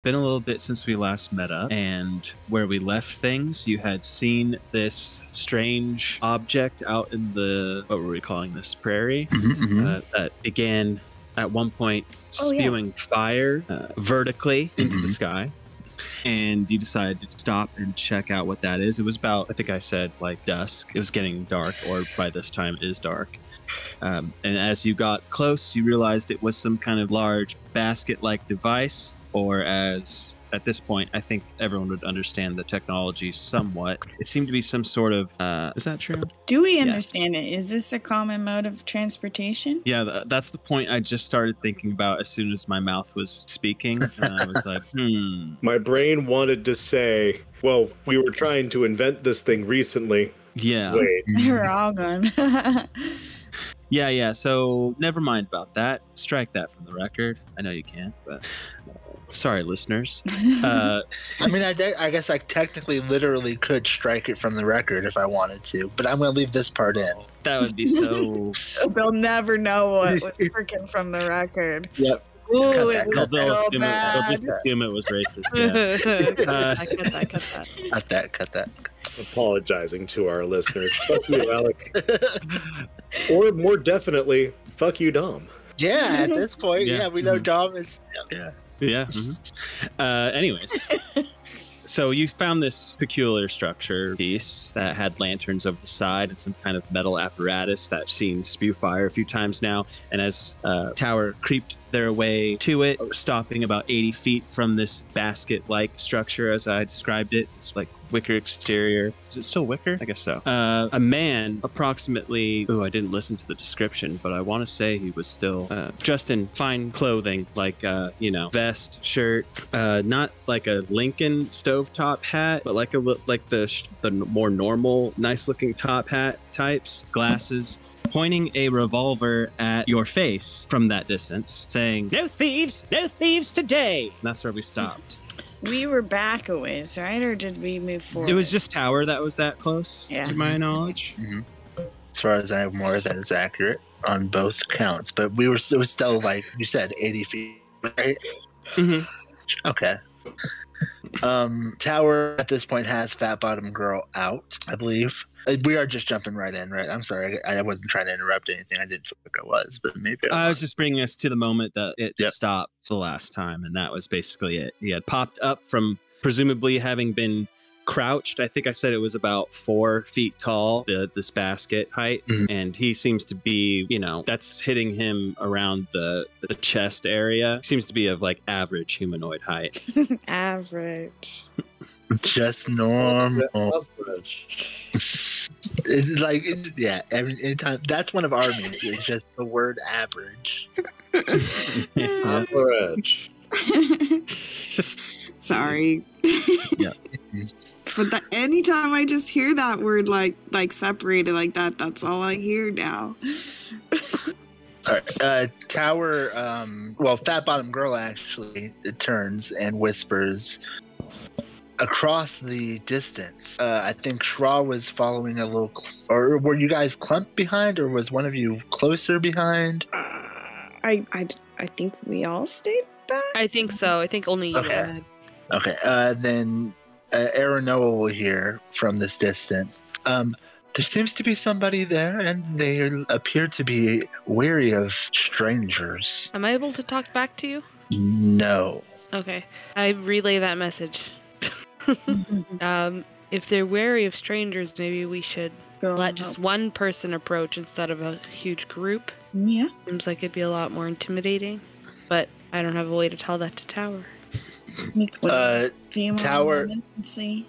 been a little bit since we last met up, and where we left things, you had seen this strange object out in the, what were we calling this, prairie, that began at one point spewing fire vertically into the sky. And you decided to stop and check out what that is. It was about, I think I said, like dusk. It was getting dark, or by this time it is dark. And as you got close, you realized it was some kind of large basket-like device, or as, at this point, I think everyone would understand the technology somewhat. It seemed to be some sort of, is that true? Do we understand it? Is this a common mode of transportation? Yeah, that's the point I just started thinking about as soon as my mouth was speaking. And I was like, My brain wanted to say, well, we were trying to invent this thing recently. Yeah. Wait. They're all gone. Yeah, so never mind about that. Strike that from the record. I know you can't, but sorry, listeners. I mean, I guess I technically literally could strike it from the record if I wanted to, but I'm going to leave this part in. That would be so... They'll never know what was freaking from the record. Yep. Ooh, They'll just assume it was racist. Yeah. Cut that. Apologizing to our listeners. Fuck you, Alec. Or more definitely, fuck you, Dom. Yeah, at this point, we know Dom is... Yeah. Anyways. So you found this peculiar structure piece that had lanterns over the side and some kind of metal apparatus that seen spew fire a few times now. And as Tower creeped their way to it, stopping about 80 feet from this basket-like structure, as I described it. It's like wicker exterior. Is it still wicker? I guess so. A man approximately... Oh, I didn't listen to the description, but I want to say he was still dressed in fine clothing, like, vest, shirt, not like a Lincoln stovetop hat, but like the more normal, nice-looking top hat types, glasses, pointing a revolver at your face from that distance, saying, "No thieves today!" And that's where we stopped. We were back a ways, right? Or did we move forward? It was just Tower that was that close, to my knowledge. Mm-hmm. As far as I'm aware, that is accurate on both counts. But it was still, like you said, 80 feet, right? Mm-hmm. Okay. Tower at this point has Fat Bottom Girl out, I believe. We are just jumping right in, right? I'm sorry. I wasn't trying to interrupt anything. I didn't feel like I was, but maybe I was just bringing us to the moment that it stopped the last time, and that was basically it. He had popped up from presumably having been crouched. I think I said it was about 4 feet tall, this basket height, and he seems to be, that's hitting him around the chest area. Seems to be of like average humanoid height. Average. Just normal. It's like, anytime. That's one of our meanings. It's just the word average. Average. Sorry. Yeah. But anytime I just hear that word like separated like that, that's all I hear now. All right. Tower, Fat Bottom Girl actually turns and whispers across the distance. I think Shra was following a little, or were you guys clumped behind, or was one of you closer behind? I think we all stayed back. I think so. I think only you. Okay. Okay. Then Aranoa will hear from this distance. There seems to be somebody there, and they appear to be wary of strangers. Am I able to talk back to you? No. Okay. I relay that message. If they're wary of strangers, maybe we should let just one person approach instead of a huge group. Yeah. Seems like it'd be a lot more intimidating, but I don't have a way to tell that to Tower. Tower.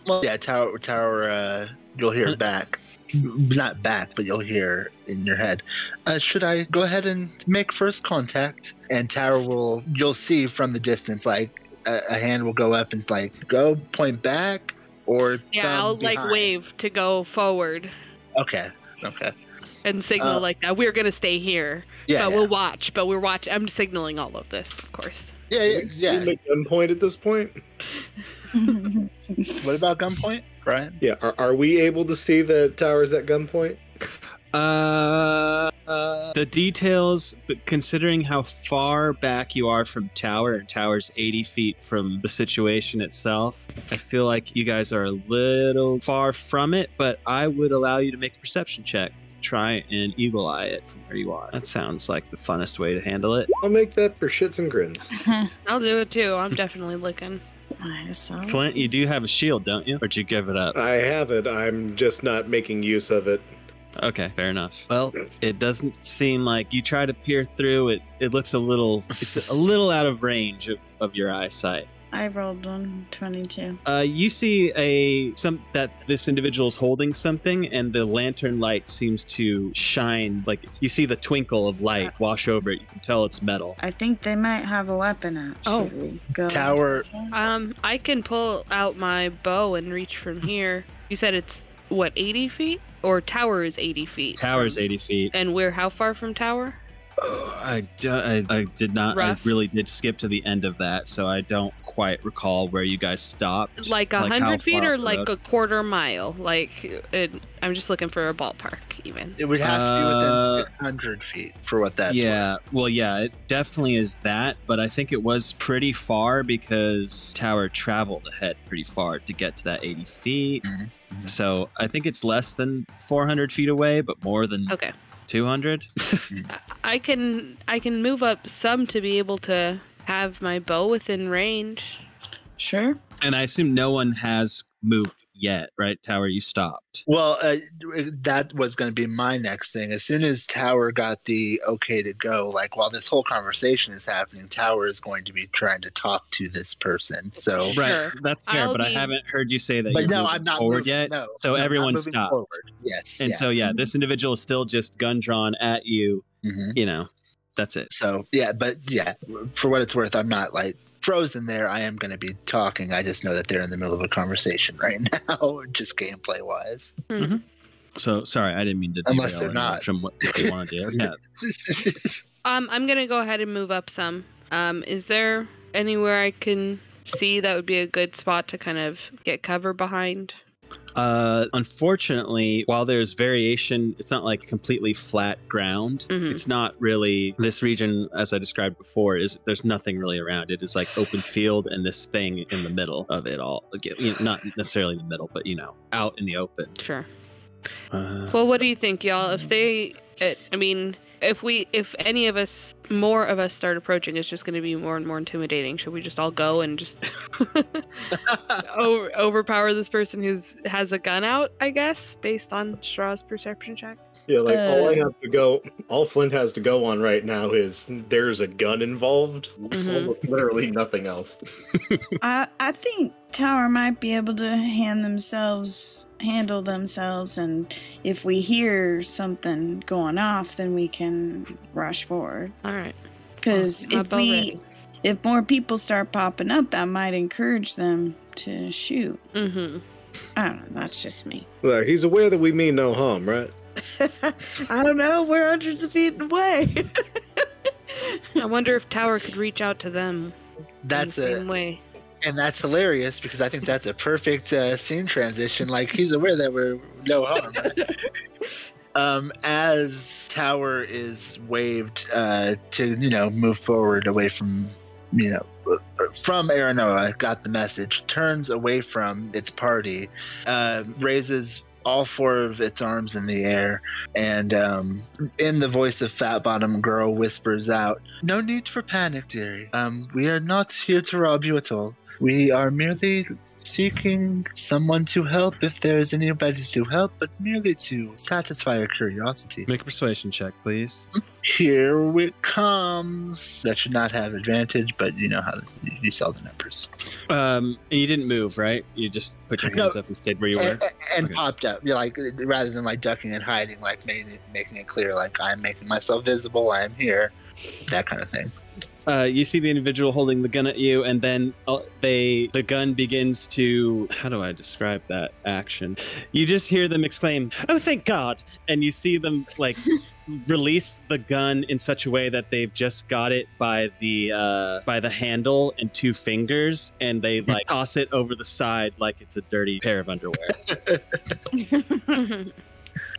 Well, yeah, Tower. You'll hear back. Not back, but you'll hear in your head. Should I go ahead and make first contact? And Tower you'll see from the distance, like a hand will go up and it's like, go point back or I'll behind. wave to go forward. Okay. And signal like that. We're gonna stay here. Yeah, we'll watch. But we're watching. I'm signaling all of this, of course. Yeah. You make gunpoint at this point? What about gunpoint, Brian? Yeah. Are we able to see the towers at gunpoint? The details, but considering how far back you are from Tower, and Tower's 80 feet from the situation itself, I feel like you guys are a little far from it, but I would allow you to make a perception check. Try and eagle eye it from where you are. That sounds like the funnest way to handle it. I'll make that for shits and grins. I'll do it too. I'm definitely looking. Flint, you do have a shield, don't you? Or did you give it up? I have it. I'm just not making use of it. Okay, fair enough. Well, it doesn't seem like you try to peer through it. It looks it's a little out of range of your eyesight. I rolled 122. You see that this individual is holding something, and the lantern light seems to shine. Like you see the twinkle of light wash over it. You can tell it's metal. I think they might have a weapon out. Should we go? Tower. I can pull out my bow and reach from here. You said it's what, 80 feet? Or Tower is 80 feet? Tower's 80 feet. And we're how far from Tower? Oh, I did not. Rough. I really did skip to the end of that, so I don't quite recall where you guys stopped. Like 100 how feet far or off the like road? a quarter mile? I'm just looking for a ballpark even. It would have to be within 600 feet for what that's worth. Well, yeah, it definitely is that, but I think it was pretty far because Tower traveled ahead pretty far to get to that 80 feet. Mm-hmm. So I think it's less than 400 feet away, but more than 200. I can move up some to be able to have my bow within range. Sure. And I assume no one has moved yet, right? Tower, you stopped. Well, that was going to be my next thing. As soon as Tower got the okay to go, like while this whole conversation is happening, Tower is going to be trying to talk to this person. So Right, that's fair, but I haven't heard you say that. But you're no, moving I'm not forward moving, yet. No, so everyone stopped. Forward. Yes. And so this individual is still just gun drawn at you. Mm-hmm. You know, that's it. So for what it's worth, I'm not like frozen there. I am going to be talking. I just know that they're in the middle of a conversation right now, just gameplay wise. Mm-hmm. So sorry, I didn't mean to. Unless they're not from what they want to do. Yeah. I'm gonna go ahead and move up some. Is there anywhere I can see that would be a good spot to kind of get cover behind? Unfortunately, while there's variation, it's not like completely flat ground. Mm-hmm. It's not really this region, as I described before, there's nothing really around it. It's like open field and this thing in the middle of it all. Not necessarily in the middle, but out in the open. Sure. Well, what do you think, y'all? If any of us, more of us start approaching, it's just going to be more and more intimidating. Should we just all go and just overpower this person who has a gun out, I guess, based on Straw's perception check? Yeah, all Flint has to go on right now is there's a gun involved. Mm-hmm. Almost literally nothing else. I think Tower might be able to handle themselves, and if we hear something going off, then we can rush forward. All right. Because if more people start popping up, that might encourage them to shoot. Mm-hmm. I don't know. That's just me. Look, he's aware that we mean no harm, right? I don't know. We're hundreds of feet away. I wonder if Tower could reach out to them. That's in the same way. And that's hilarious because I think that's a perfect scene transition. Like he's aware that we're no harm. As Tower is waved to move forward away from Aranoa, got the message, turns away from its party, raises all four of its arms in the air, and in the voice of Fat Bottom Girl whispers out, "No need for panic, dearie. We are not here to rob you at all. We are merely seeking someone to help if there is anybody to help, but merely to satisfy our curiosity." Make a persuasion check, please. Here it comes. That should not have advantage, but you know how you sell the numbers. And you didn't move, right? You just put your hands up and stayed where you were? And Okay. popped up. Rather than ducking and hiding, making it clear, I'm making myself visible, I'm here. That kind of thing. You see the individual holding the gun at you, and then the gun begins to... How do I describe that action? You just hear them exclaim, "Oh, thank God!" And you see them, release the gun in such a way that they've just got it by the handle and two fingers, and they, toss it over the side like it's a dirty pair of underwear.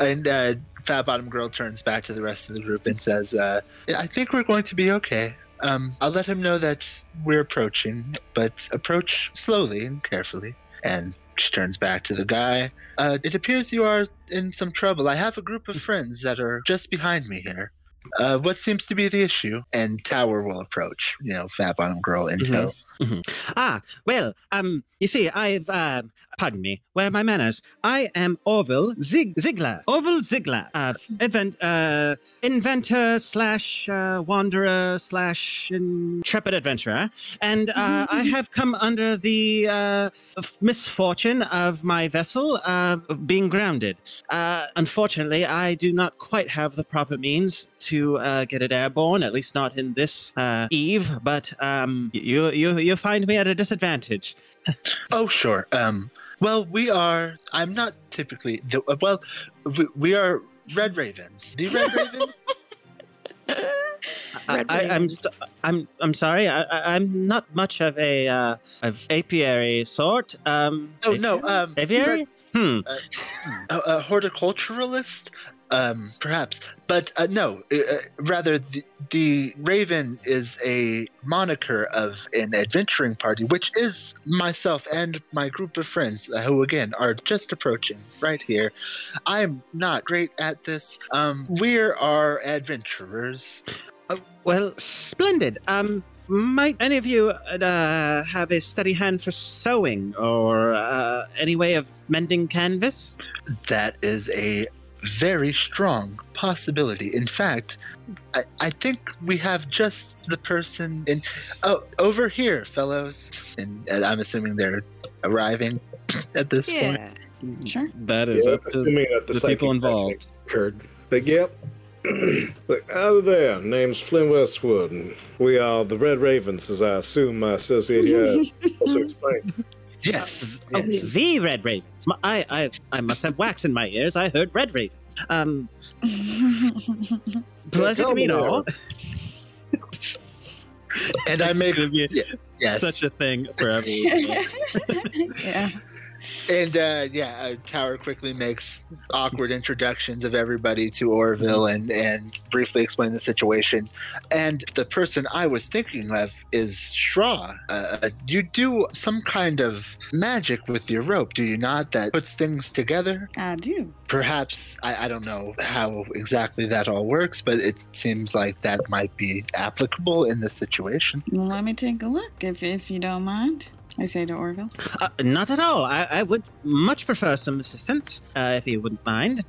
And Fat Bottom Girl turns back to the rest of the group and says, I think we're going to be okay. I'll let him know that we're approaching, but approach slowly and carefully. And she turns back to the guy. It appears you are in some trouble. I have a group of friends that are just behind me here. What seems to be the issue? And Tower will approach, Fat Bottom Girl in tow. Well, you see, pardon me, where are my manners? I am Orville Ziegler. Orville Ziegler, inventor / wanderer / intrepid adventurer. And I have come under the misfortune of my vessel being grounded. Unfortunately, I do not quite have the proper means to get it airborne, at least not in this eve, but you find me at a disadvantage. Oh, sure. Well, I'm not typically, we are Red Ravens. The Red Ravens? I'm sorry. I'm not much of a of apiary sort. Aviary? A horticulturalist? Perhaps, but no. Rather, the Raven is a moniker of an adventuring party, which is myself and my group of friends, who again are just approaching right here. I'm not great at this. We are adventurers. Well, splendid. Might any of you have a steady hand for sewing or any way of mending canvas? That is a very strong possibility. In fact, I think we have just the person in. Oh, over here, fellows. And I'm assuming they're arriving at this point. Sure. That is up to the people involved. Occurred. Like, yep. Like, out of there. Name's Flynn Westwood. And we are the Red Ravens, as I assume my associate here also explained. Yes. The Red Ravens. I must have wax in my ears. I heard Red Ravens. Pleasure to meet all. And I make such a thing for everyone. Yeah. And Tower quickly makes awkward introductions of everybody to Orville and briefly explain the situation. And the person I was thinking of is Straw. You do some kind of magic with your rope, do you not, that puts things together? I do. Perhaps, I don't know how exactly that all works, but it seems like that might be applicable in this situation. Well, let me take a look, if you don't mind. I say to Orville. Not at all. I would much prefer some assistance, if you wouldn't mind.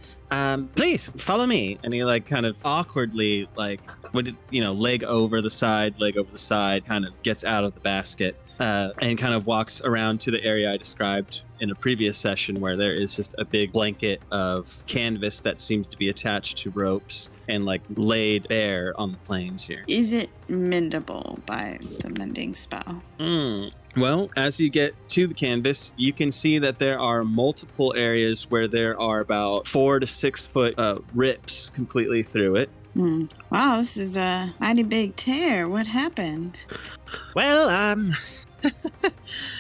Please, follow me. And he, kind of awkwardly, leg over the side, kind of gets out of the basket, and kind of walks around to the area I described in a previous session where there is just a big blanket of canvas that seems to be attached to ropes and, laid bare on the plains here. Is it mendable by the mending spell? Well, as you get to the canvas, you can see that there are multiple areas where there are about 4 to 6 foot rips completely through it. Wow, this is a mighty big tear. What happened? Well,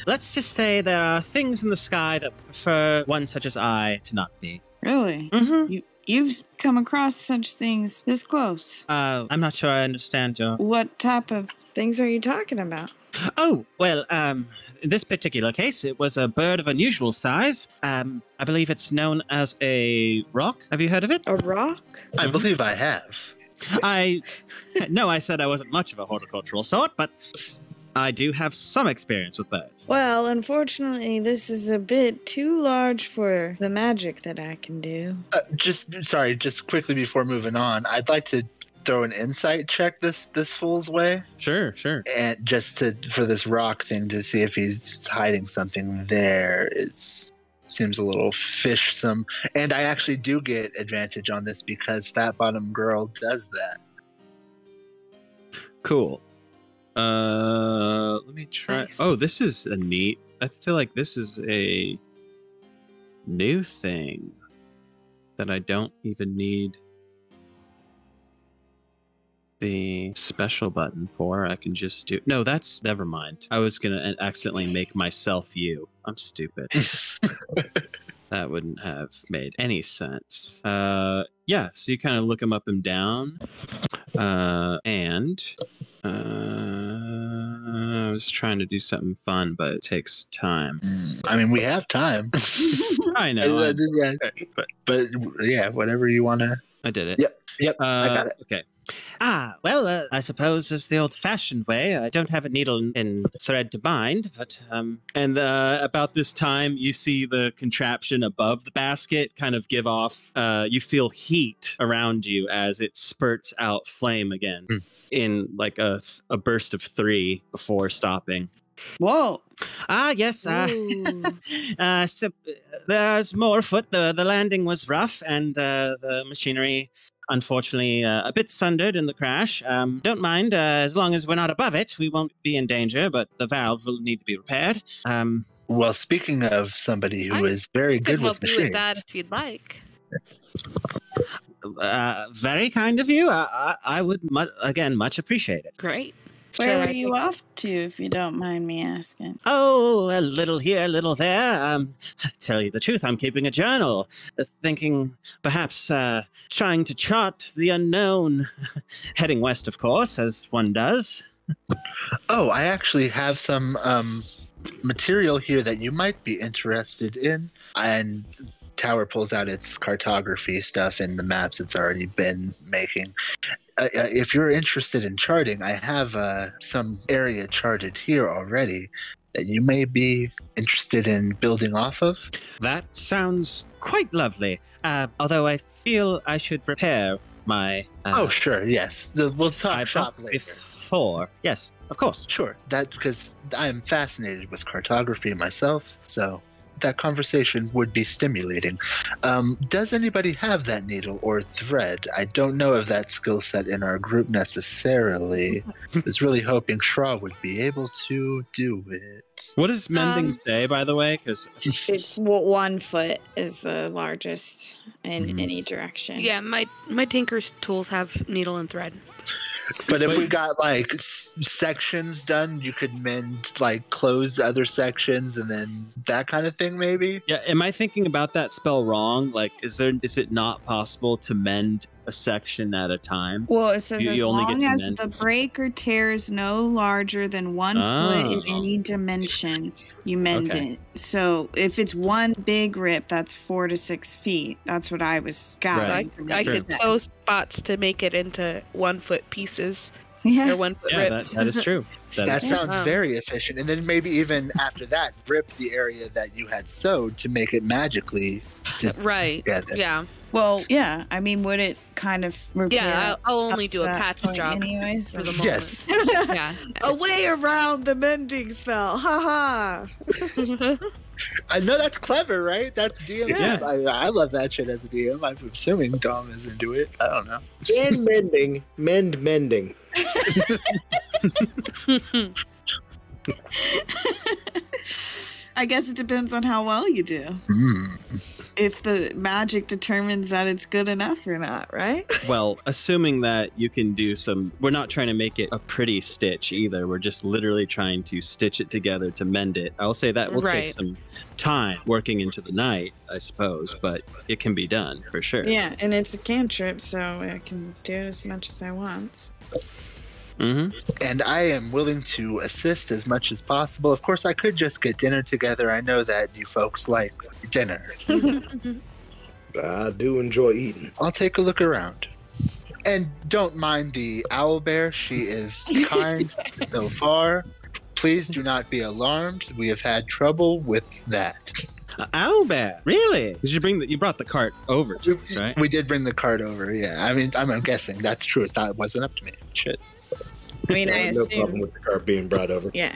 let's just say there are things in the sky that prefer one such as I to not be. Really? Mm-hmm. You've come across such things this close. I'm not sure I understand your... What type of things are you talking about? Oh, well, in this particular case, it was a bird of unusual size. I believe it's known as a rock. Have you heard of it? A rock? I believe I have. I said I wasn't much of a horticultural sort, but I do have some experience with birds. Well, unfortunately, this is a bit too large for the magic that I can do. Just quickly before moving on, I'd like to throw an insight check this fool's way. Sure. And just for this rock thing to see if he's hiding something there. Seems a little fishsome. And I actually do get advantage on this because Fat Bottom Girl does that. Cool. Let me try. Nice. Oh, this is a neat. I feel like this is a new thing that I don't even need the special button for. I can just do. No, that's never mind. I was gonna accidentally make myself you. I'm stupid. That wouldn't have made any sense. Yeah, so you kind of look him up and down. And I was trying to do something fun, but it takes time. I mean, we have time. I know. But yeah, whatever you want to. I did it. Yep, I got it. Okay. Well, I suppose it's the old-fashioned way. I don't have a needle and thread to bind, but and about this time, you see the contraption above the basket kind of give off. You feel heat around you as it spurts out flame again in like a burst of 3 before stopping. Whoa. Yes. So there's more afoot. The landing was rough, and the machinery, unfortunately, a bit sundered in the crash. Don't mind. As long as we're not above it, we won't be in danger, but the valve will need to be repaired. Well, speaking of somebody who is very good with machines. With that if you'd like. Very kind of you. I would, again, much appreciate it. Great. Where were you off to, if you don't mind me asking? Oh, a little here, a little there. Tell you the truth, I'm keeping a journal, thinking perhaps trying to chart the unknown. Heading west, of course, as one does. Oh, I actually have some material here that you might be interested in. And Tower pulls out its cartography stuff and the maps it's already been making. If you're interested in charting, I have some area charted here already that you may be interested in building off of. That sounds quite lovely. Although I feel I should repair my... oh, sure, yes. We'll talk shop later. Before. Yes, of course. Sure, because I'm fascinated with cartography myself, so that conversation would be stimulating. Does anybody have that needle or thread? I don't know of that skill set in our group necessarily. I was really hoping Shra would be able to do it. What does mending say, by the way? Because it's 1 foot is the largest in any direction. Yeah, my tinker's tools have needle and thread. But if we got like sections done, you could mend like close other sections and then that kind of thing, maybe. Yeah, am I thinking about that spell wrong? Like, is it not possible to mend a section at a time? Well, it says as long as the break or tear is no larger than 1 foot in any dimension, you mend it. So if it's one big rip, that's 4 to 6 feet. That's what I was gathering. So I could sew spots to make it into 1 foot pieces. Yeah. Or 1 foot rips. That is true. That sounds very efficient. And then maybe even after that, rip the area that you had sewed to make it magically together. Yeah. Well, yeah. I mean, would it kind of repair? Yeah, I'll only do a patch job anyways. For the moment. Yes. Yeah. A way around the mending spell. Ha ha. I know that's clever, right? That's DM. Yeah. I love that shit as a DM. I'm assuming Dom is into it. I don't know. And mending. Mending. I guess it depends on how well you do. If the magic determines that it's good enough or not, right? Well, assuming that you can do we're not trying to make it a pretty stitch either. We're just literally trying to stitch it together to mend it. I'll say that will take some time working into the night, I suppose, but it can be done for sure. Yeah, and it's a cantrip, so I can do as much as I want. And I am willing to assist as much as possible. Of course, I could just get dinner together. I know that you folks like dinner. I do enjoy eating. I'll take a look around. And don't mind the owlbear. She is kind so far. Please do not be alarmed. We have had trouble with that. Owlbear? Really? Because you brought the cart over to us, right? We did bring the cart over, yeah. I mean, I'm guessing that's true. It wasn't up to me. Shit. I mean, I no assume. problem with the cart being brought over. Yeah.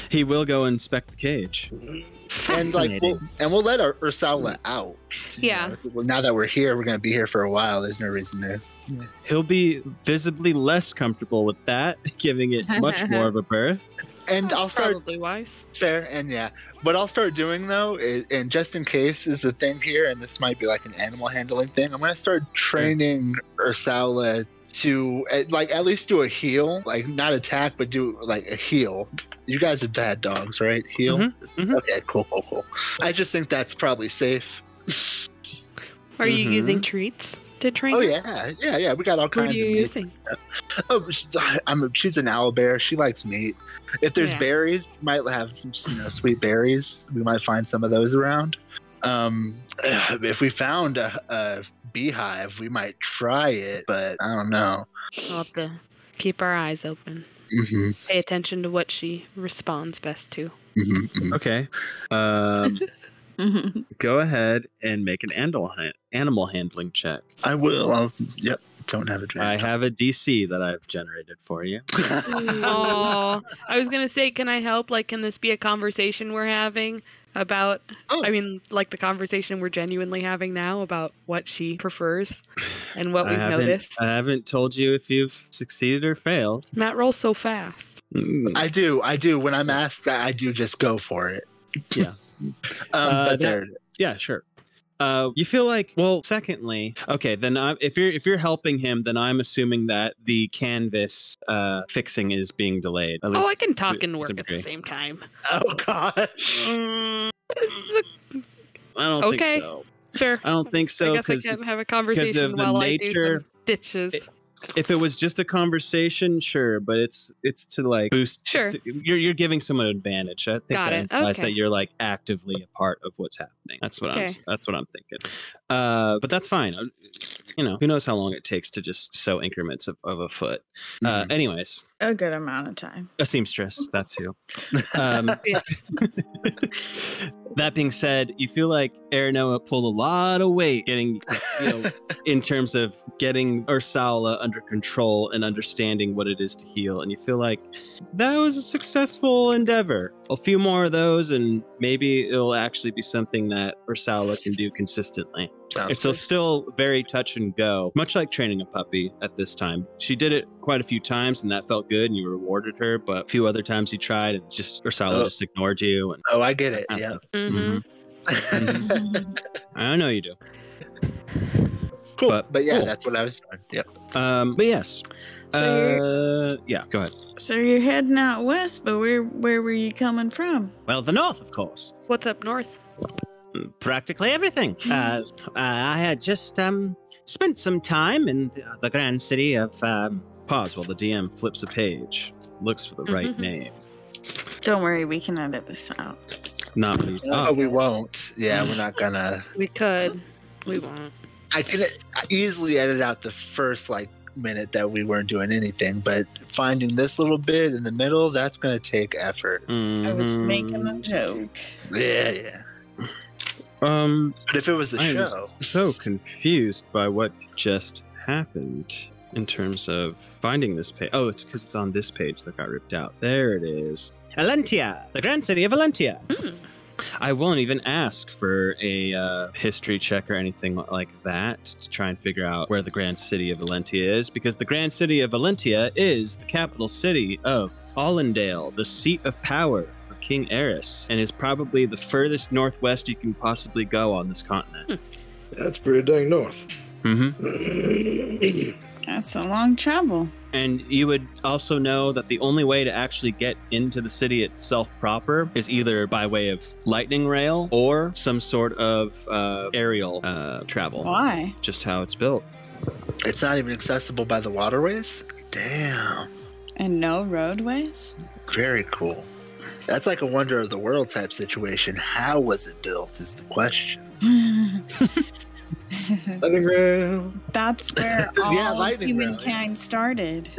He will go inspect the cage. And we'll let Ursula out. Yeah. Well, now that we're here, we're going to be here for a while. There's no reason to. He'll be visibly less comfortable with that, giving it much more of a berth. And I'll start. Probably wise. Fair, and yeah. What I'll start doing, though, and just in case is a thing here, and this might be like an animal handling thing, I'm going to start training Ursula to like at least do a heal, like not attack, but do like a heal. You guys are bad dogs, right? Heal. Okay, cool. I just think that's probably safe. Are you using treats to train? Oh her? yeah. We got all kinds of meats. Oh, she's an owlbear. She likes meat. If there's berries, we might have sweet berries. We might find some of those around. If we found a beehive, we might try it, but I don't know. We'll have to keep our eyes open. Pay attention to what she responds best to. Okay. Go ahead and make an animal handling check. I will. Yep. Don't have a drink. I have a DC that I've generated for you. Oh, I was gonna say, can I help? Like, can this be a conversation we're having about? I mean, like the conversation we're genuinely having now about what she prefers and what we've noticed. I haven't told you if you've succeeded or failed. Matt rolls so fast. I do. When I'm asked, I do just go for it. Yeah. But there it is. Yeah, sure. You feel like, well, secondly, okay, then if you're helping him, then I'm assuming that the canvas fixing is being delayed. I can talk and work at the same time. Oh gosh. I don't think so. Sure. I don't think so. I guess I can have a conversation while I do some stitches. If it was just a conversation, sure, but it's to like boost. Sure. You're giving someone an advantage. I think that implies that you're like actively a part of what's happening. That's what I'm thinking. But that's fine. Who knows how long it takes to just sew increments of a foot. Anyways, a good amount of time. A seamstress. That's who. That being said, you feel like Aranoa pulled a lot of weight getting, in terms of getting Ursula under control and understanding what it is to heal. And you feel like that was a successful endeavor. A few more of those, and maybe it'll actually be something that Ursula can do consistently. It's still very touch and go, much like training a puppy at this time. She did it quite a few times, and that felt good, and you rewarded her. But a few other times you tried, and Ursula just ignored you. And, I get it. Yeah. I know you do. Cool. But yeah, that's what I was doing. Yep. But yes. Go ahead. So you're heading out west, but where were you coming from? Well, the north, of course. What's up north? Practically everything. I had just spent some time in the grand city of pause while the DM flips a page, looks for the right name. Don't worry, we can edit this out. Not me. We won't. Yeah, we're not gonna. We could. We won't. I can easily edit out the first minute that we weren't doing anything, but finding this little bit in the middle, that's gonna take effort. I was making a joke. Yeah. But if it was a show, I'm so confused by what just happened in terms of finding this page. Oh, it's because it's on this page that got ripped out. There it is. Valentia, the grand city of Valentia. I won't even ask for a history check or anything like that to try and figure out where the grand city of Valentia is, because the grand city of Valentia is the capital city of Allendale, the seat of power for King Eris, and is probably the furthest northwest you can possibly go on this continent. That's pretty dang north. That's a long travel. And you would also know that the only way to actually get into the city itself proper is either by way of lightning rail or some sort of aerial travel. Why? Just how it's built. It's not even accessible by the waterways? Damn. And no roadways? Very cool. That's like a wonder of the world type situation. How was it built is the question. Lightning rail. That's where all humankind started.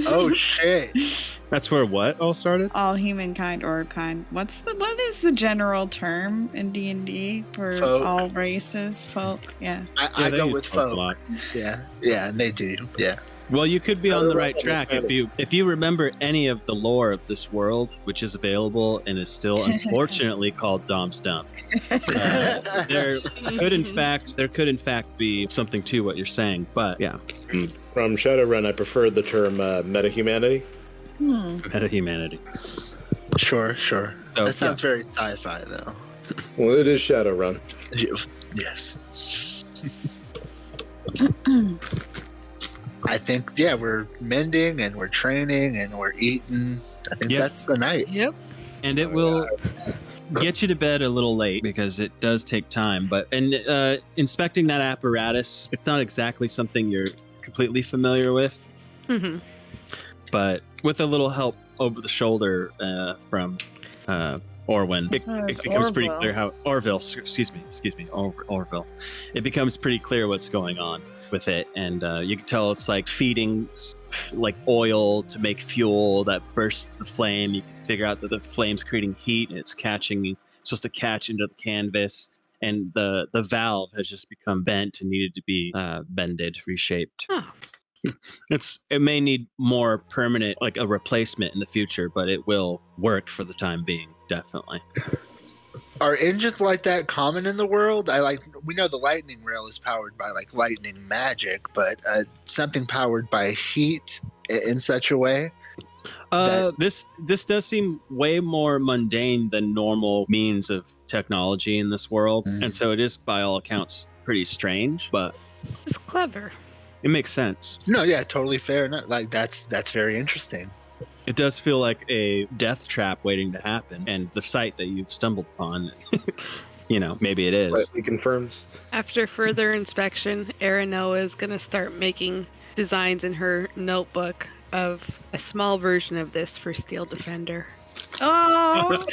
Oh shit! That's where what all started? All humankind or kind. What is the general term in D&D for folk? All races? Folk. Yeah. I go with folk. A lot. Yeah, and they do. Yeah. Well, you could be on the right track if you remember any of the lore of this world, which is available and is still unfortunately called Dom Stump. There could in fact be something to what you're saying, but yeah. From Shadowrun, I prefer the term meta-humanity. Meta-humanity. Sure. So, that sounds very sci-fi, though. Well, it is Shadowrun. Yes. I think, yeah, we're mending and we're training and we're eating. I think that's the night. Yep. And it will get you to bed a little late because it does take time. But inspecting that apparatus, it's not exactly something you're completely familiar with. Mm-hmm. But with a little help over the shoulder from Orwin, it becomes pretty clear how Orville. Excuse me, Orville. It becomes pretty clear what's going on with it, and you can tell it's like feeding like oil to make fuel that bursts the flame. You can figure out that the flame's creating heat, and it's supposed to catch into the canvas. And the valve has just become bent and needed to be bended, reshaped. Huh. It may need more permanent, like a replacement in the future, but it will work for the time being, definitely. Are engines like that common in the world? We know the lightning rail is powered by like lightning magic, but something powered by heat in such a way. This does seem way more mundane than normal means of technology in this world, and so it is, by all accounts, pretty strange. But it's clever. It makes sense. No, yeah, totally fair. Like that's very interesting. It does feel like a death trap waiting to happen, and the site that you've stumbled upon, maybe it is. He confirms. After further inspection, Aranoa is going to start making designs in her notebook of a small version of this for Steel Defender. Oh!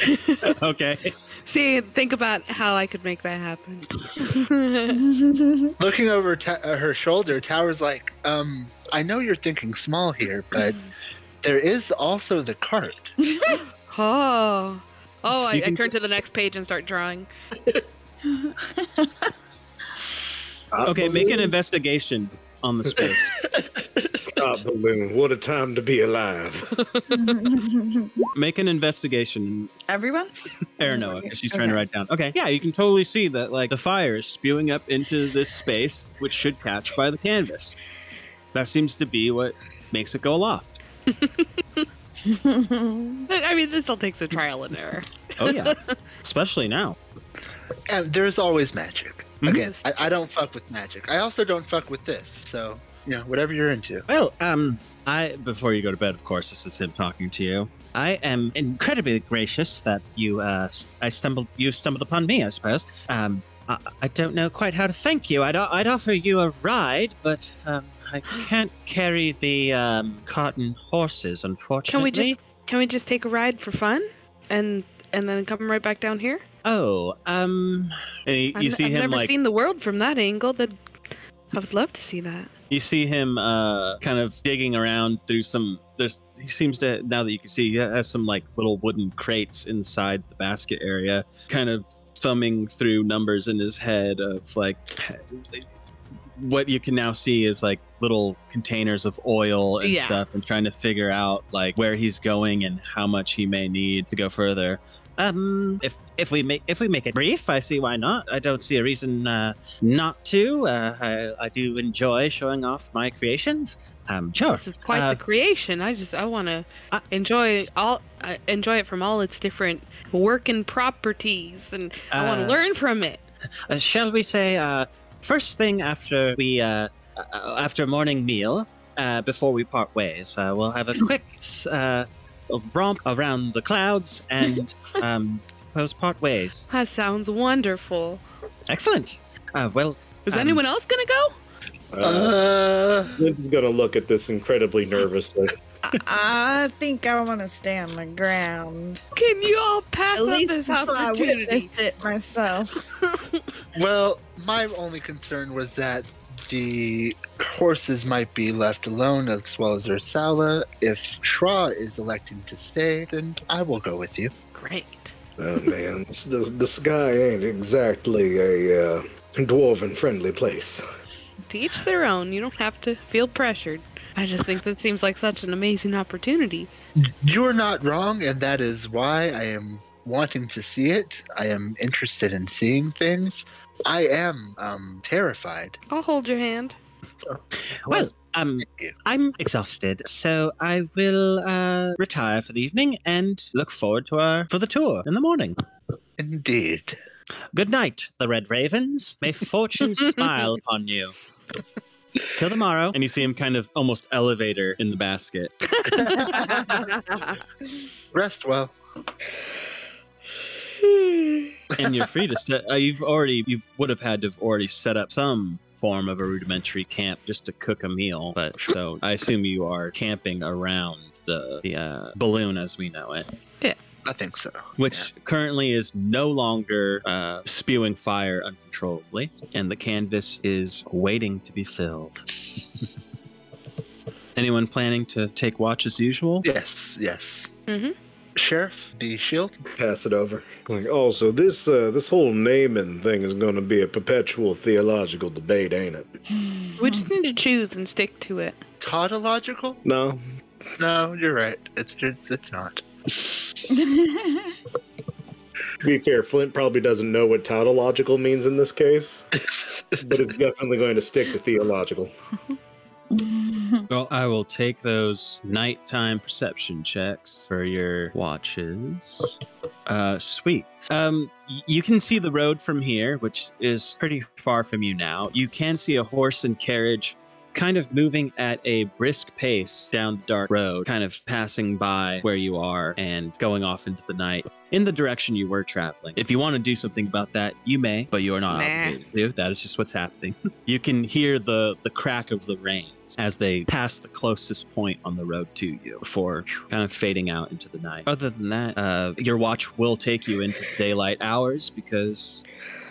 Okay. See, think about how I could make that happen. Looking over her shoulder, Tower's like, I know you're thinking small here, but there is also the cart. Oh, I turn to the next page and start drawing. Okay, make an investigation on the space. Balloon, what a time to be alive. Make an investigation. Everyone? Aranoa, because she's trying to write down. Okay, yeah, you can totally see that like the fire is spewing up into this space, which should catch by the canvas. That seems to be what makes it go aloft. I mean, this all takes a trial and error. Oh yeah, especially now. And there's always magic. Again, I don't fuck with magic. I also don't fuck with this, so whatever you're into. Well, before you go to bed, of course, this is him talking to you. I am incredibly gracious that you stumbled upon me, I suppose. I don't know quite how to thank you. I'd offer you a ride, but I can't carry the cotton horses, unfortunately. Can we just take a ride for fun, and then come right back down here? Oh, and you see him I've never like seen the world from that angle. I would love to see that. You see him kind of digging around through some. He seems to, now that you can see, he has some like little wooden crates inside the basket area, kind of thumbing through numbers in his head of like. What you can now see is like little containers of oil and stuff, and trying to figure out like where he's going and how much he may need to go further. If we make it brief, I see why not. I don't see a reason not to. I do enjoy showing off my creations. Sure. This is quite the creation. I want to enjoy it from all its different working properties, and I want to learn from it. Shall we say first thing after after morning meal, before we part ways, we'll have a quick romp around the clouds and part ways. That sounds wonderful. Excellent. Well, is anyone else gonna go? Linde's gonna look at this incredibly nervously. I think I want to stay on the ground. Can you all pass at least this opportunity? I witnessed it myself. Well, my only concern was that the horses might be left alone, as well as Ursula. If Shra is electing to stay, then I will go with you. Great. Oh man, the sky ain't exactly a dwarven-friendly place. To each their own. You don't have to feel pressured. I just think that seems like such an amazing opportunity. You're not wrong, and that is why I am wanting to see it. I am interested in seeing things. I am terrified. I'll hold your hand. Well, I'm exhausted, so I will retire for the evening and look forward for the tour in the morning. Indeed. Good night, the Red Ravens. May fortune smile upon you. Till tomorrow. And you see him kind of almost elevator in the basket. Rest well. And you're free to you would have had to have already set up some form of a rudimentary camp just to cook a meal. But so I assume you are camping around the balloon as we know it. Yeah. I think so. Which currently is no longer spewing fire uncontrollably, and the canvas is waiting to be filled. Anyone planning to take watch as usual? Yes. Mm-hmm. Sheriff, the shield? Pass it over. Also, this whole naming thing is going to be a perpetual theological debate, ain't it? We just need to choose and stick to it. Tautological? No. No, you're right. It's not. To be fair, Flint probably doesn't know what tautological means in this case, but it's definitely going to stick to theological. Well, I will take those nighttime perception checks for your watches. Sweet. You can see the road from here, which is pretty far from you now. You can see a horse and carriage kind of moving at a brisk pace down the dark road, kind of passing by where you are and going off into the night in the direction you were traveling. If you want to do something about that, you may, but you are not obligated to. That is just what's happening. You can hear the crack of the reins as they pass the closest point on the road to you before kind of fading out into the night. Other than that, your watch will take you into daylight hours because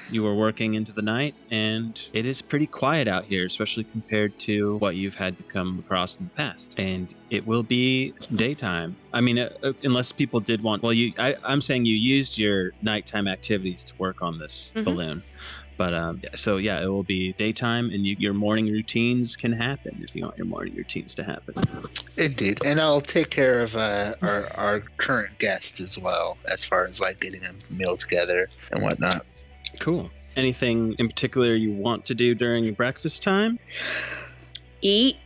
you were working into the night, and it is pretty quiet out here, especially compared to what you've had to come across in the past. And it will be daytime. I mean, unless people did want... Well, I'm saying you used your nighttime activities to work on this balloon. But so, yeah, it will be daytime, and your morning routines can happen if you want your morning routines to happen. Indeed. And I'll take care of our current guest as well, as far as like getting a meal together and whatnot. Cool. Anything in particular you want to do during breakfast time? Eat.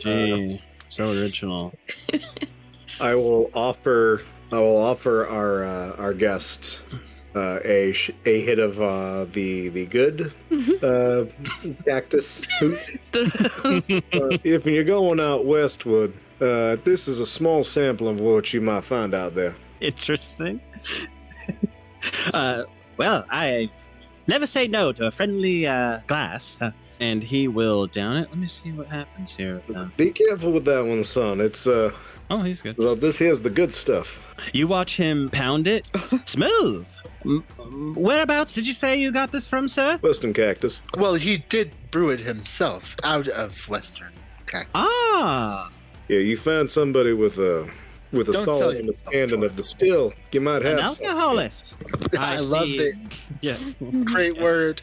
Gee, so original. I will offer our guest a hit of the good cactus hoot. If you're going out westward, this is a small sample of what you might find out there. Interesting. Well, I never say no to a friendly glass, and he will down it. Let me see what happens here. Be careful with that one, son. It's oh, he's good. So this here's the good stuff. You watch him pound it. Smooth. Whereabouts did you say you got this from, sir? Western cactus. Well, he did brew it himself out of Western cactus. Ah. Yeah, you find somebody with a solid understanding of the still, you might have an alcoholist. I love it. Yeah. Great word.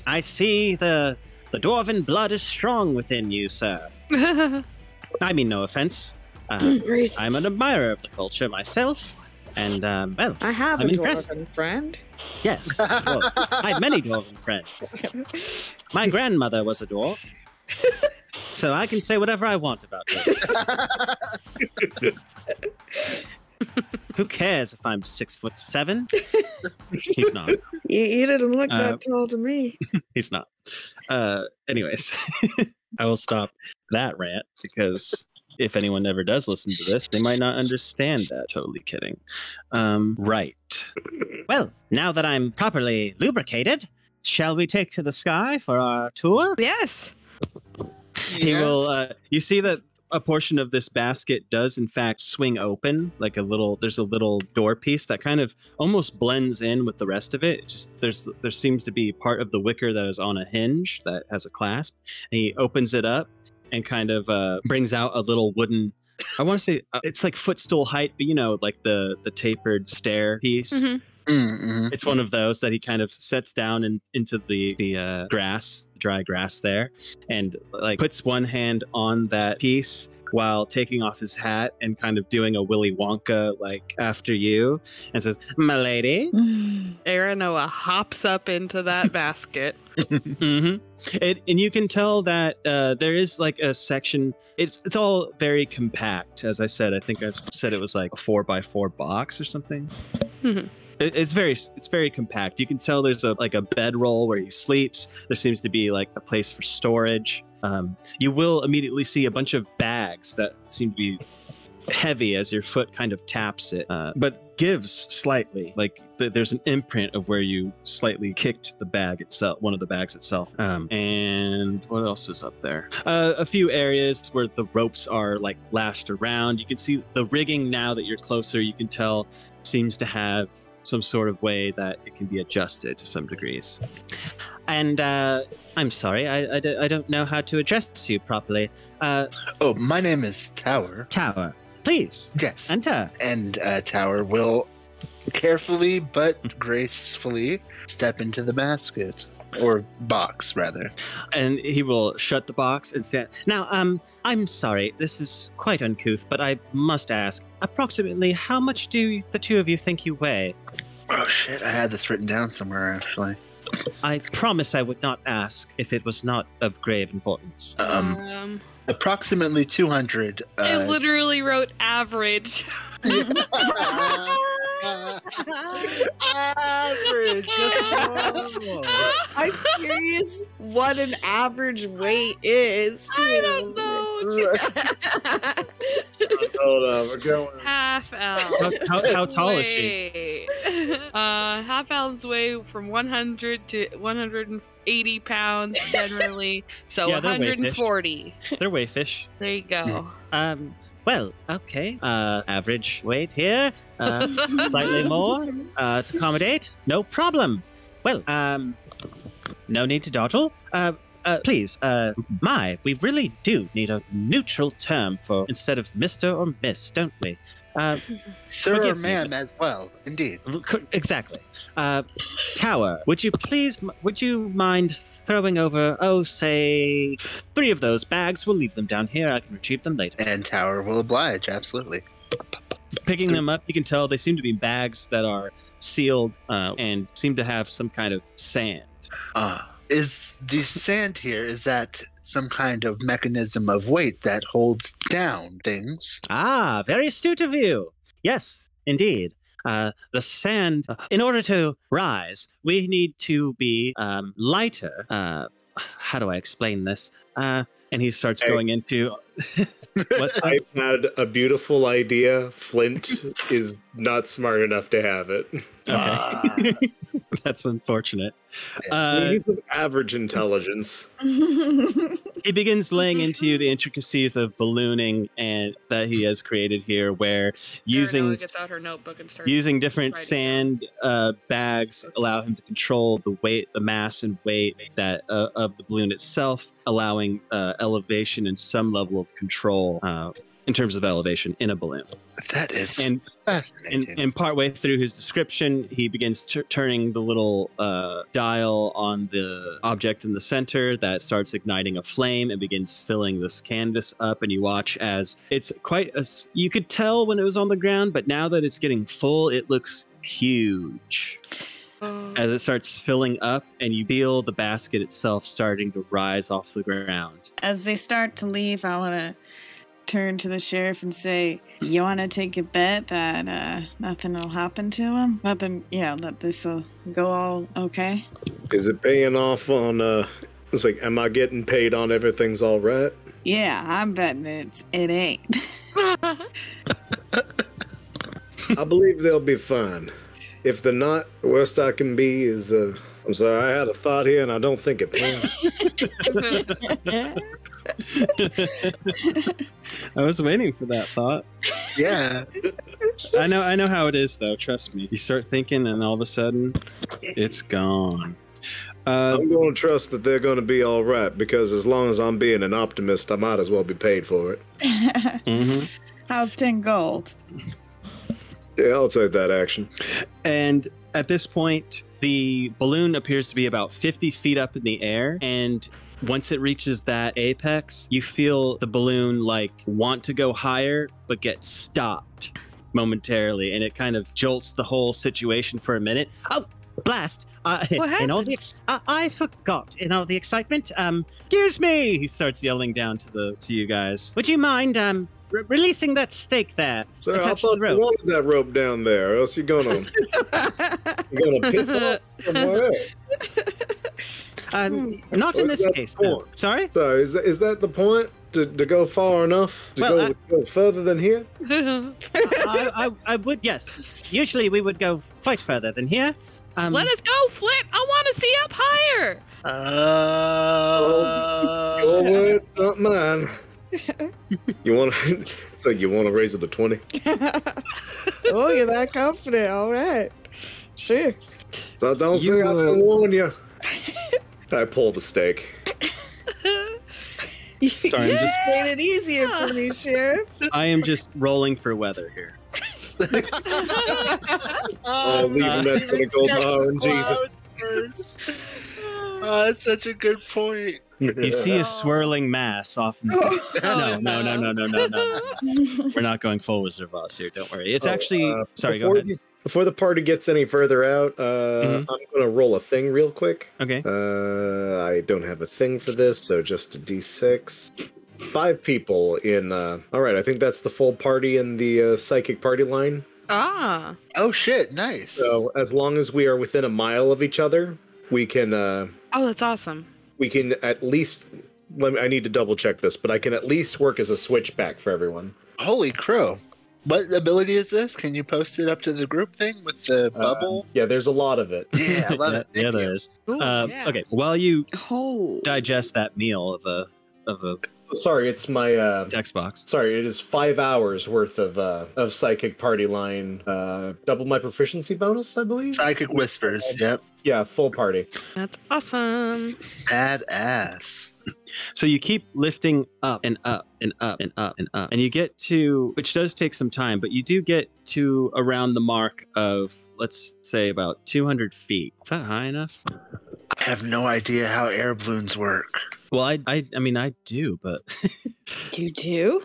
I see the dwarven blood is strong within you, sir. I mean, no offense. I'm an admirer of the culture myself, and, well, I have I'm a impressed. dwarven friend. Yes, well, I have many dwarven friends. My grandmother was a dwarf. So I can say whatever I want about her. Who cares if I'm 6'7"? He's not. You didn't look that tall to me. He's not. Anyways, I will stop that rant because if anyone ever does listen to this, they might not understand that. Totally kidding. Right. Well, now that I'm properly lubricated, shall we take to the sky for our tour? Yes. He will. You see that a portion of this basket does, in fact, swing open. Like there's a little door piece that kind of almost blends in with the rest of it. Just there seems to be part of the wicker that is on a hinge that has a clasp. And he opens it up and kind of brings out a little wooden. I want to say it's like footstool height, but you know, like the tapered stair piece. Mm-hmm. Mm-hmm. It's one of those that he kind of sets down into the grass, dry grass there, and like puts one hand on that piece while taking off his hat and kind of doing a Willy Wonka like after you, and says, "My lady." Aranoa hops up into that basket. Mm-hmm. And you can tell that there is like a section. It's all very compact. As I said, I think I said it was like a 4x4 box or something. Mm-hmm. It's very compact. You can tell there's a bedroll where he sleeps. There seems to be like a place for storage. You will immediately see a bunch of bags that seem to be heavy as your foot kind of taps it, but gives slightly. Like there's an imprint of where you slightly kicked the bag itself, one of the bags itself. And what else is up there? A few areas where the ropes are like lashed around. You can see the rigging now that you're closer. You can tell seems to have some sort of way that it can be adjusted to some degrees. And I'm sorry, I don't know how to address you properly. My name is Tower. Tower. Please. Yes. Enter. And Tower will carefully but gracefully step into the basket. Or box, rather. And he will shut the box and stand. Now, I'm sorry, this is quite uncouth, but I must ask, approximately how much do the two of you think you weigh? Oh, shit, I had this written down somewhere, actually. I promise I would not ask if it was not of grave importance. Approximately 200. I literally wrote average. Average. I'm curious what an average weight is. I don't know. Hold on, we're going. Half elf. How tall is she? Half elves weigh from 100 to 180 pounds generally. So Yeah, they're 140. They're wayfish. There you go. Well, okay. Average weight here. Slightly more to accommodate. No problem. Well, no need to dawdle. Please, we really do need a neutral term for instead of Mr. or Miss, don't we? Sir or ma'am as well, indeed. Exactly. Tower, would you mind throwing over, say, 3 of those bags? We'll leave them down here. I can retrieve them later. And Tower will oblige, absolutely. Picking them up, you can tell they seem to be bags that are sealed and seem to have some kind of sand. Is the sand here, is that some kind of mechanism of weight that holds down things? Ah, very astute of you. Yes, indeed. The sand, in order to rise, we need to be lighter. How do I explain this? And he starts going into... What's I had a beautiful idea. Flint is not smart enough to have it. Okay. That's unfortunate. He's of average intelligence. He begins laying into you the intricacies of ballooning and that he has created here, where using gets out her notebook and starts using different writing. sand bags allow him to control the weight, the mass and weight that of the balloon itself, allowing elevation and some level of control in terms of elevation in a balloon. That is fascinating. And partway through his description, he begins turning the little dial on the object in the center that starts igniting a flame and begins filling this canvas up. And you watch as it's you could tell when it was on the ground, but now that it's getting full, it looks huge. As it starts filling up, and you feel the basket itself starting to rise off the ground. As they start to leave, I want to turn to the sheriff and say, you want to take a bet that nothing will happen to him? That this will go all okay? Is it paying off on, it's like, am I getting paid on everything's all right? Yeah, I'm betting it ain't. I believe they'll be fine. If they're not, the worst I can be is, I'm sorry, I had a thought here and I don't think it planned. I was waiting for that thought. Yeah. I know how it is, though. Trust me. You start thinking, and all of a sudden, it's gone. I'm going to trust that they're going to be all right, because as long as I'm being an optimist, I might as well be paid for it. Mm-hmm. How's 10 gold? Yeah, I'll take that action. And at this point, the balloon appears to be about 50 feet up in the air, and once it reaches that apex, you feel the balloon want to go higher, but get stopped momentarily, and it kind of jolts the whole situation for a minute. Oh, blast! In all the I forgot. In all the excitement, excuse me! He starts yelling down to you guys. Would you mind releasing that stake there. Sir, I Attached to thought the rope. you wanted that rope down there, or else you're gonna piss off somewhere else. Not in this case. No. Sorry? So is that the point? To go far enough? To go further than here? I would, yes. Usually we would go quite further than here. Let us go, Flint! I want to see up higher! Your words, not mine. You want to raise it to 20? Oh, you're that confident. All right. Sure. So don't say I didn't warn you. I pull the stake. Sorry, I'm just made it easier for me, Sheriff. I am just rolling for weather here. Leaving that to the gold bar and Jesus. Oh, that's such a good point. You see a swirling mass off in the... No. We're not going full Wizard of Oz here, don't worry. It's actually... Sorry, go ahead. Before the party gets any further out, I'm going to roll a thing real quick. Okay. I don't have a thing for this, so just a d6. 5 people in... all right, I think that's the full party in the psychic party line. Ah. Oh, shit. Nice. So as long as we are within a mile of each other, we can... oh, that's awesome. We can at least... I need to double check this, but I can at least work as a switchback for everyone. Holy crow. What ability is this? Can you post it up to the group thing with the bubble? Yeah, there's a lot of it. Yeah, I love it. Yeah, there is. Ooh, yeah. Okay, while you digest that meal of a Sorry, it's my text box. Sorry, it is 5 hours worth of psychic party line. Double my proficiency bonus, I believe. Psychic whispers. Yep. Yeah, full party. That's awesome. Badass. So you keep lifting up and up and up and up and up, and you get to, which does take some time, but you do get to around the mark of, let's say, about 200 feet. Is that high enough? I have no idea how air balloons work. Well, I mean, I do, but You do?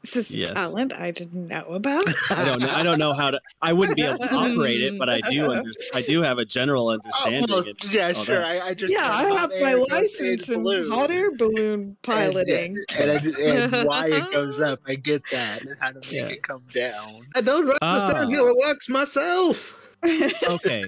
Is this Yes. a talent I didn't know about? I don't know how to. I wouldn't be able to operate it, but I do have a general understanding. Well, yeah, all sure. that. I just I have my license in hot air balloon piloting. And why it goes up. I get that. And how to make it come down. I don't understand how it works myself. Okay.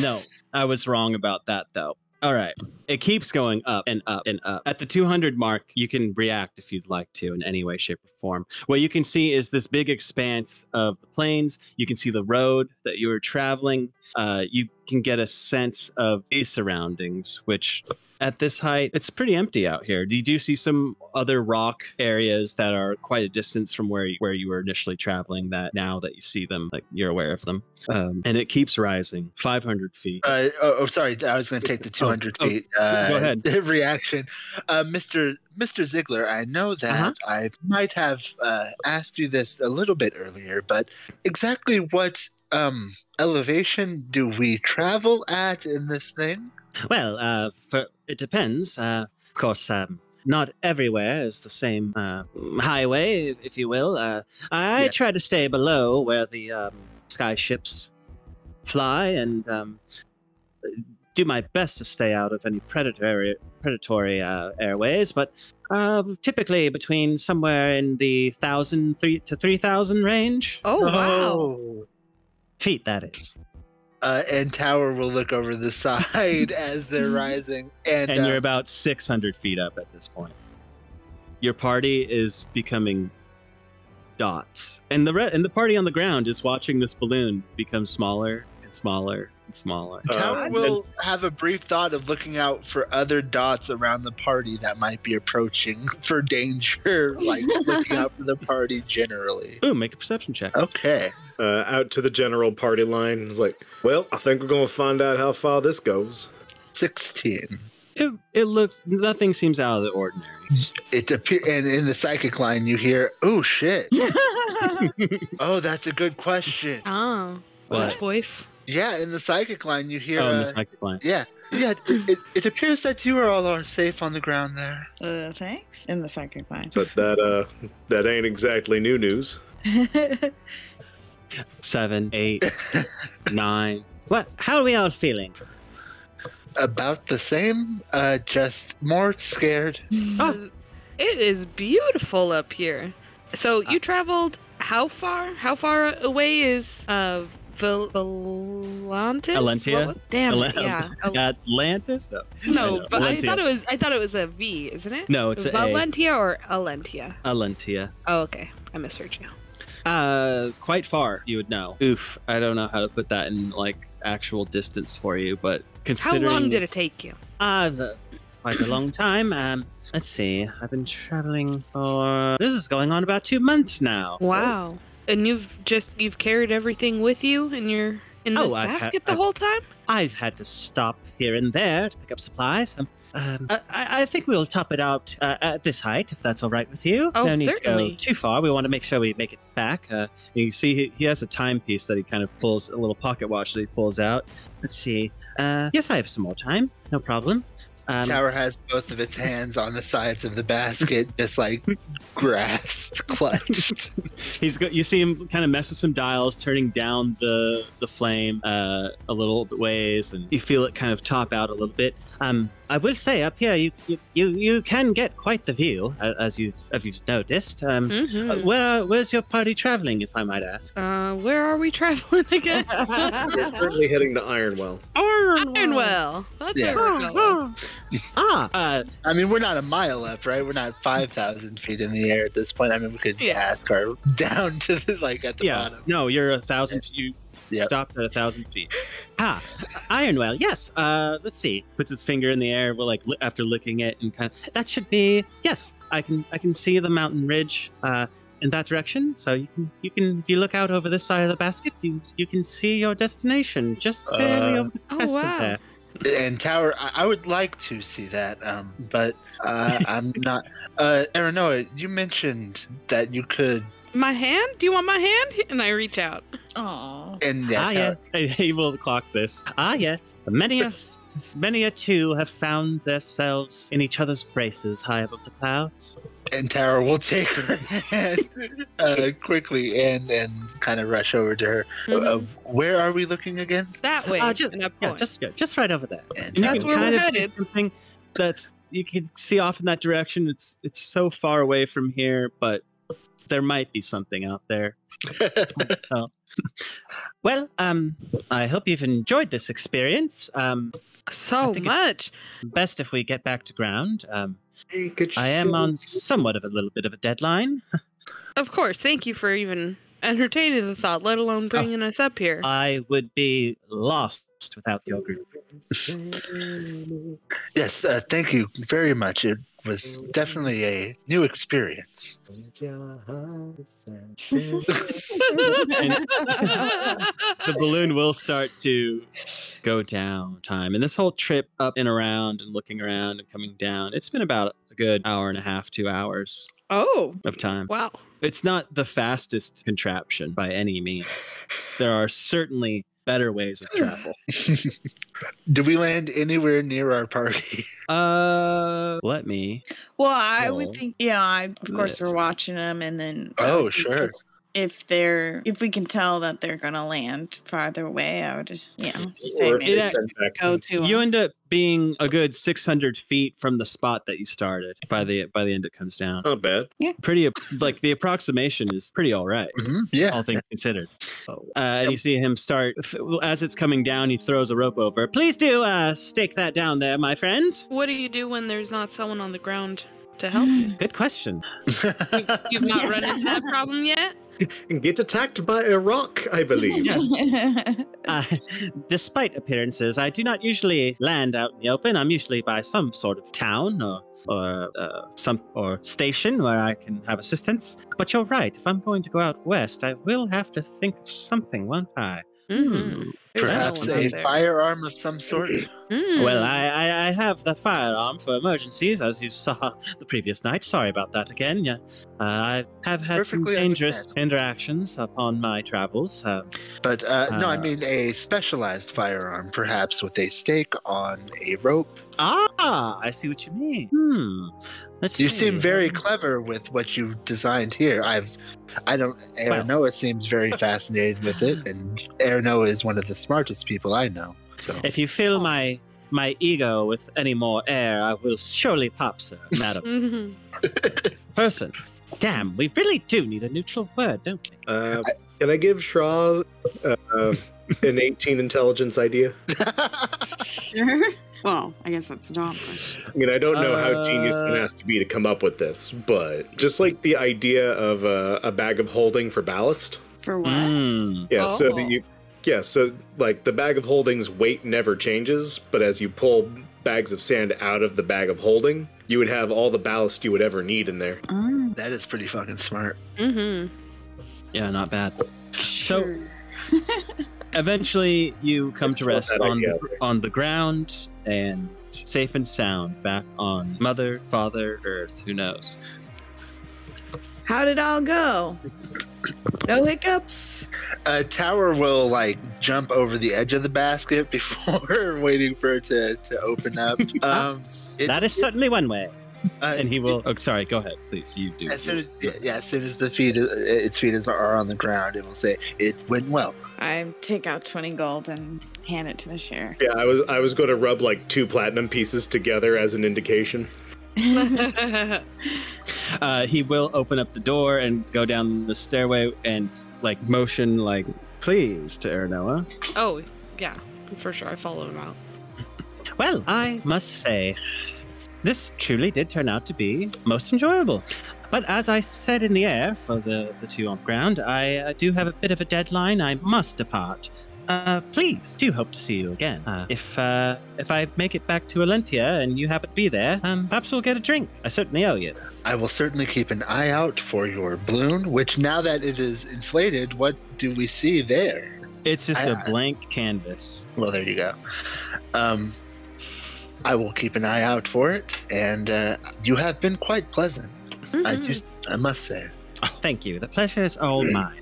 No, I was wrong about that, though. All right. It keeps going up and up and up. At the 200 mark, you can react if you'd like to in any way, shape, or form. What you can see is this big expanse of the plains. You can see the road that you were traveling. You can get a sense of these surroundings, which at this height, it's pretty empty out here. You do see some other rock areas that are quite a distance from where you were initially traveling, that now that you see them, like, you're aware of them. And it keeps rising, 500 feet. Sorry. I was going to take the 200 feet. Go ahead. Reaction. Mr. Ziegler, I know that I might have asked you this a little bit earlier, but exactly what elevation do we travel at in this thing? Well, it depends. Of course, not everywhere is the same highway, if you will. I try to stay below where the sky ships fly and do my best to stay out of any predatory airways, but typically between somewhere in the 1,000 to 3,000 range. Oh, wow. Feet, that is. And Tower will look over the side as they're rising. And you're about 600 feet up at this point. Your party is becoming dots. And the party on the ground is watching this balloon become smaller and smaller and smaller. Tower will have a brief thought of looking out for other dots around the party that might be approaching for danger, like looking out for the party generally. Ooh, make a perception check. Okay. Out to the general party line. It's like, well, I think we're going to find out how far this goes. 16. It looks, nothing seems out of the ordinary. And in the psychic line, you hear, "Oh shit!" Oh, that's a good question. Oh, What? which voice? Yeah, in the psychic line, you hear. In the psychic line. Yeah. It appears that you all are safe on the ground there. Thanks. In the psychic line. But that ain't exactly new news. 7, 8, 9. What? How are we all feeling? About the same, just more scared. Oh, It is beautiful up here. So you traveled how far? How far away is Volantis? Alentia? Damn it, yeah. Atlantis? No, but I Alentia. thought it was a V, isn't it? No, it's Valentia or Alentia? Alentia. Oh, okay. I misheard you. Quite far, you would know. Oof, I don't know how to put that in like actual distance for you, but considering How long did it take you? Quite a long time. Let's see. I've been traveling for this is going on about 2 months now. Wow. And you've carried everything with you in this basket the whole time? I've had to stop here and there to pick up supplies. I think we'll top it out at this height, if that's all right with you. Oh, no need certainly. to go too far. We want to make sure we make it back. You see, he has a timepiece that he kind of pulls, a little pocket watch that he pulls out. Let's see. Yes, I have some more time. No problem. Tower has both of its hands on the sides of the basket, just like grasp clutched. You see him kind of mess with some dials, turning down the flame a little bit ways, and you feel it kind of top out a little bit. I will say up here, you can get quite the view, as you've noticed. Where's your party traveling, if I might ask? Where are we traveling again? We're currently heading to Ironwell. Ironwell. That's where we're going. I mean, we're not a mile up, right? We're not 5,000 feet in the air at this point. I mean, we could ask our down to at the bottom. No, you're 1,000 feet. You stopped at 1,000 feet. Ironwell. Yes. Let's see. Puts his finger in the air. Well, like after licking it, and kind of that should be. Yes, I can see the mountain ridge in that direction. So you can if you look out over this side of the basket, you can see your destination just barely over the crest of there. And Tower, I would like to see that, but I'm not. Aranoa, you mentioned that you could. My hand? Do you want my hand? And I reach out. Aww. And yes, he will clock this. Yes, many a two have found themselves in each other's braces high above the clouds. And Tower will take her hand quickly and kind of rush over to her. Where are we looking again? That way. Just right over there. And that's where we're headed. Something that's you can see off in that direction. It's so far away from here, but there might be something out there. Well, I hope you've enjoyed this experience. So much. Best if we get back to ground. I am on somewhat of a little bit of a deadline. Of course. Thank you for even entertaining the thought, let alone bringing us up here. I would be lost without your group. Yes, thank you very much. It was definitely a new experience. The balloon will start to go down time. And this whole trip up and around and looking around and coming down, it's been about a good hour and a half, 2 hours of time. Wow. It's not the fastest contraption by any means. There are certainly better ways of travel. Do we land anywhere near our party? Let me. Well, I would think, of course we're watching them, and then. Oh, sure. If we can tell that they're gonna land farther away, I would just, go to them. You end up being a good 600 feet from the spot that you started. By the end, it comes down. Not bad. Yeah. Pretty, like the approximation is pretty all right. Mm-hmm. Yeah. All things considered. And you see him start, as it's coming down, he throws a rope over. Please do stake that down there, my friends. What do you do when there's not someone on the ground to help you? Good question. You've not run into that problem yet? Get attacked by a rock, I believe. Despite appearances, I do not usually land out in the open. I'm usually by some sort of town or station where I can have assistance. But you're right. If I'm going to go out west, I will have to think of something, won't I? Mm-hmm. Perhaps a firearm of some sort? Well, I have the firearm for emergencies, as you saw the previous night. Sorry about that again. Yeah, I have had some dangerous interactions upon my travels. But no, I mean a specialized firearm, perhaps with a stake on a rope. I see what you mean. You seem very clever with what you've designed here. Aranoa seems very fascinated with it, and Aranoa is one of the smartest people I know. So if you feel my my ego with any more air, I will surely pop, sir, madam. Person. Damn, we really do need a neutral word, don't we? Can I give Shraw an 18 intelligence idea? Sure. Well, I guess that's a dumb question. I mean, I don't know how genius one has to be to come up with this, but just like the idea of a bag of holding for ballast. For what? Yeah, so that you... Yeah, so like the bag of holding's weight never changes, but as you pull bags of sand out of the bag of holding, you would have all the ballast you would ever need in there. That is pretty fucking smart. Yeah, not bad. So eventually you come to rest on the ground and safe and sound back on Mother, Father, Earth, who knows. How did it all go? No hiccups? Tower will like jump over the edge of the basket before waiting for it to open up. That is certainly one way. And he will. Oh, sorry. Go ahead, please. You do. As soon as its feet are on the ground, it will say it went well. I take out 20 gold and hand it to the sheriff. Yeah, I was going to rub like 2 platinum pieces together as an indication. He will open up the door and go down the stairway and like motion like please to Aranoa. Oh, yeah, for sure. I follow him out. Well, I must say, this truly did turn out to be most enjoyable. But as I said in the air for the two on the ground, I do have a bit of a deadline. I must depart. Please do hope to see you again. If I make it back to Alentia and you happen to be there, perhaps we'll get a drink. I certainly owe you. I will certainly keep an eye out for your balloon, which now that it is inflated, what do we see there? It's just a blank canvas. Well, there you go. I will keep an eye out for it, and you have been quite pleasant. I must say. Oh, thank you. The pleasure is all mine.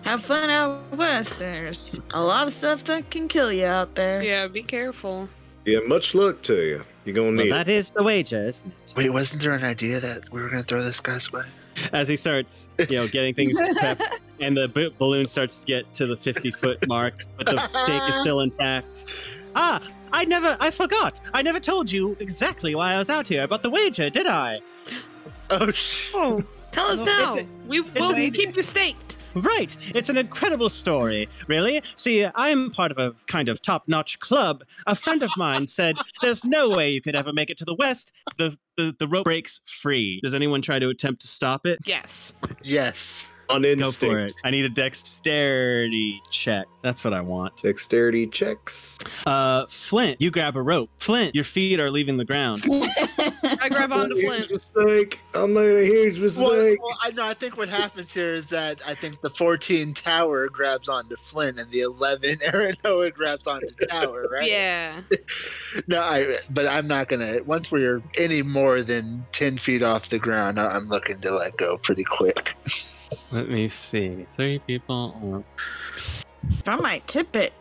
Have fun out west. There's a lot of stuff that can kill you out there. Yeah, be careful. Yeah, much luck to you. You're going to need that is the wager, isn't it? Wait, wasn't there an idea that we were going to throw this guy's way? As he starts, getting things prepped, and the balloon starts to get to the 50-foot mark, but the stake is still intact. I forgot. I never told you exactly why I was out here about the wager, did I? Oh, tell us now. We'll keep you staked. Right. It's an incredible story, really. See, I'm part of a kind of top-notch club. A friend of mine said there's no way you could ever make it to the west. The rope breaks free. Does anyone try to attempt to stop it? Yes. Yes. On instinct. Go for it. I need a dexterity check. That's what I want. Dexterity checks. Flint, you grab a rope. Flint, your feet are leaving the ground. I grab onto Flint. Mistake. I made a huge mistake. I think what happens here is that I think the 14 Tower grabs onto Flint and the 11 Aranoa grabs onto Tower, right? Yeah. But I'm not gonna. Once we're any more than 10 feet off the ground, I'm looking to let go pretty quick. Let me see. 3 people. I might tip it.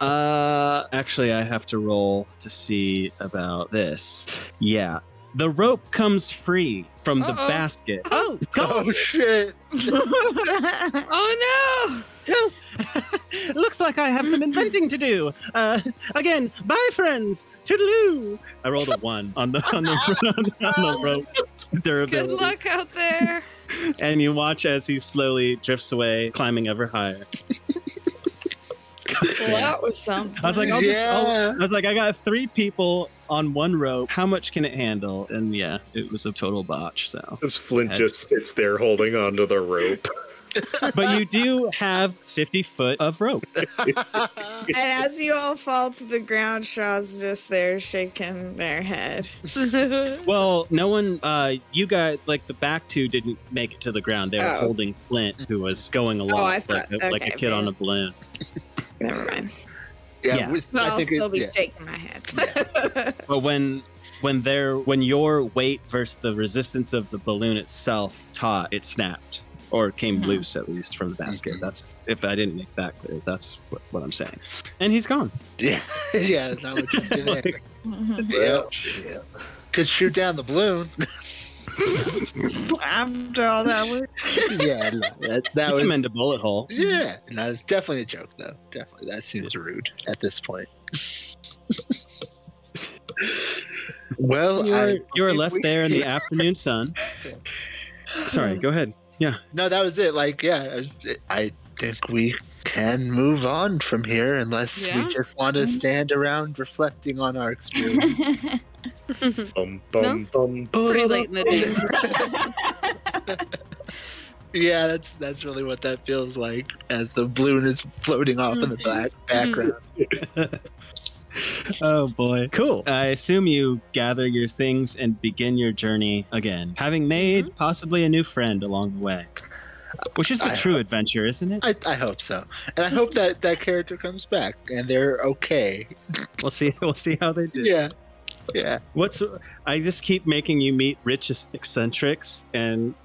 Actually, I have to roll to see about this. Yeah. The rope comes free from the basket. Oh, God. Oh, shit. Oh, no. Looks like I have some inventing to do. Again, bye, friends. Toodaloo. I rolled a 1 on the rope. Durability. Good luck out there. And you watch as he slowly drifts away, climbing ever higher. Well, that was something. I was like, I got 3 people on 1 rope. How much can it handle? And yeah, it was a total botch. So as Flint just sits there holding onto the rope. But you do have 50 foot of rope. And as you all fall to the ground, Shaw's just there shaking their head. Well, no one, you guys, like the back 2 didn't make it to the ground. They were holding Flint, who was going along like a kid on a balloon. Never mind. Yeah. I'll still be shaking my head. Yeah. But when your weight versus the resistance of the balloon itself taught, it snapped. Or came loose, at least, from the basket. That's, if I didn't make that clear, that's what I'm saying. And he's gone. Yeah, yeah, not what you did there. Yeah. Could shoot down the balloon. After all that work. Yeah, that was in the bullet hole. Yeah, no, it's definitely a joke, though. Definitely, that seems rude at this point. Well, you were left there in the afternoon sun. Sorry, go ahead. Yeah. No, that was it. Like, yeah, I think we can move on from here unless we just want to stand around reflecting on our experience. Pretty late in the day. Yeah, that's really what that feels like as the balloon is floating off in the background. Oh boy. Cool. I assume you gather your things and begin your journey again, having made possibly a new friend along the way. Which is the true adventure, isn't it? I hope so. And I hope that character comes back and they're okay. We'll see how they do. Yeah. Yeah. I just keep making you meet rich eccentrics, and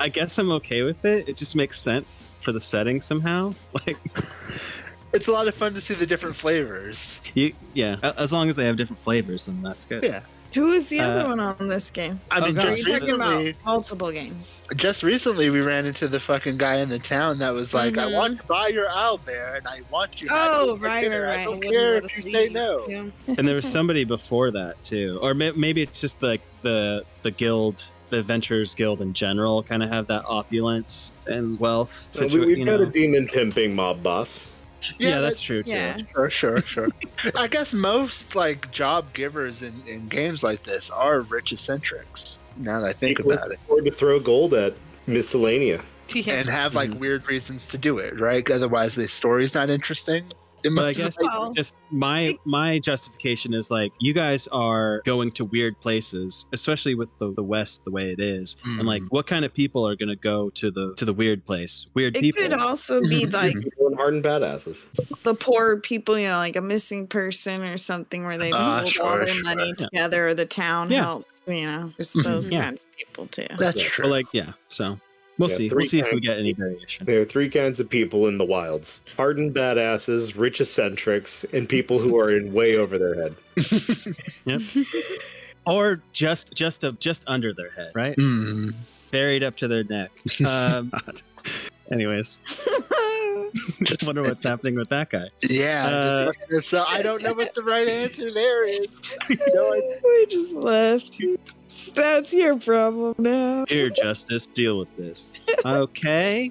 I guess I'm okay with it. It just makes sense for the setting somehow. Like, it's a lot of fun to see the different flavors. As long as they have different flavors, then that's good. Yeah. Who is the other one on this game? I mean, just recently, about multiple games. Just recently, we ran into the fucking guy in the town that was like, "I want to buy your owlbear, and I want you." Right. I don't care if you say no. Yeah. And there was somebody before that too, or maybe it's just like the guild, the Adventurers Guild in general, kind of have that opulence and wealth. We've got a demon pimping mob boss. Yeah, that's true too. Yeah. Sure. I guess most like job givers in games like this are rich eccentrics. Now that I think about it, afford to throw gold at miscellanea and have like weird reasons to do it, right? Otherwise, the story's not interesting. But I guess just my justification is like, you guys are going to weird places, especially with the West the way it is, and like, what kind of people are going to go to the weird place? Weird people. It could also be like hardened badasses. The poor people, like a missing person or something, where they hold all their money together, or the town helps. Just those kinds of people too. That's true. But like, so. We'll see. We'll see if we get any variation. There are three kinds of people in the wilds: hardened badasses, rich eccentrics, and people who are in way over their head. Yep. Or just under their head, right? Buried up to their neck. Anyways. Just wonder what's happening with that guy. Yeah. So I don't know what the right answer there is. We just left. That's your problem now. Here, Justice, deal with this. Okay.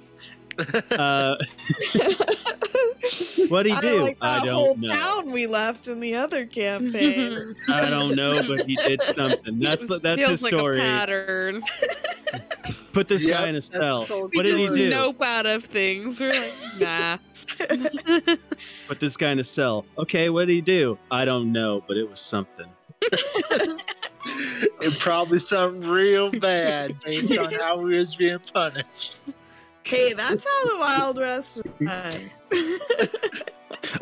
What do you do? Like I don't whole know. Town we left in the other campaign. I don't know, but he did something. That's his story. Like a pattern. Put this guy in a cell. What did he do? Nope out of things. We're like, nah. Put this guy in a cell. Okay, what did he do? I don't know, but it was something. It probably something real bad based on how he was being punished. Hey, that's how the Wild West was done.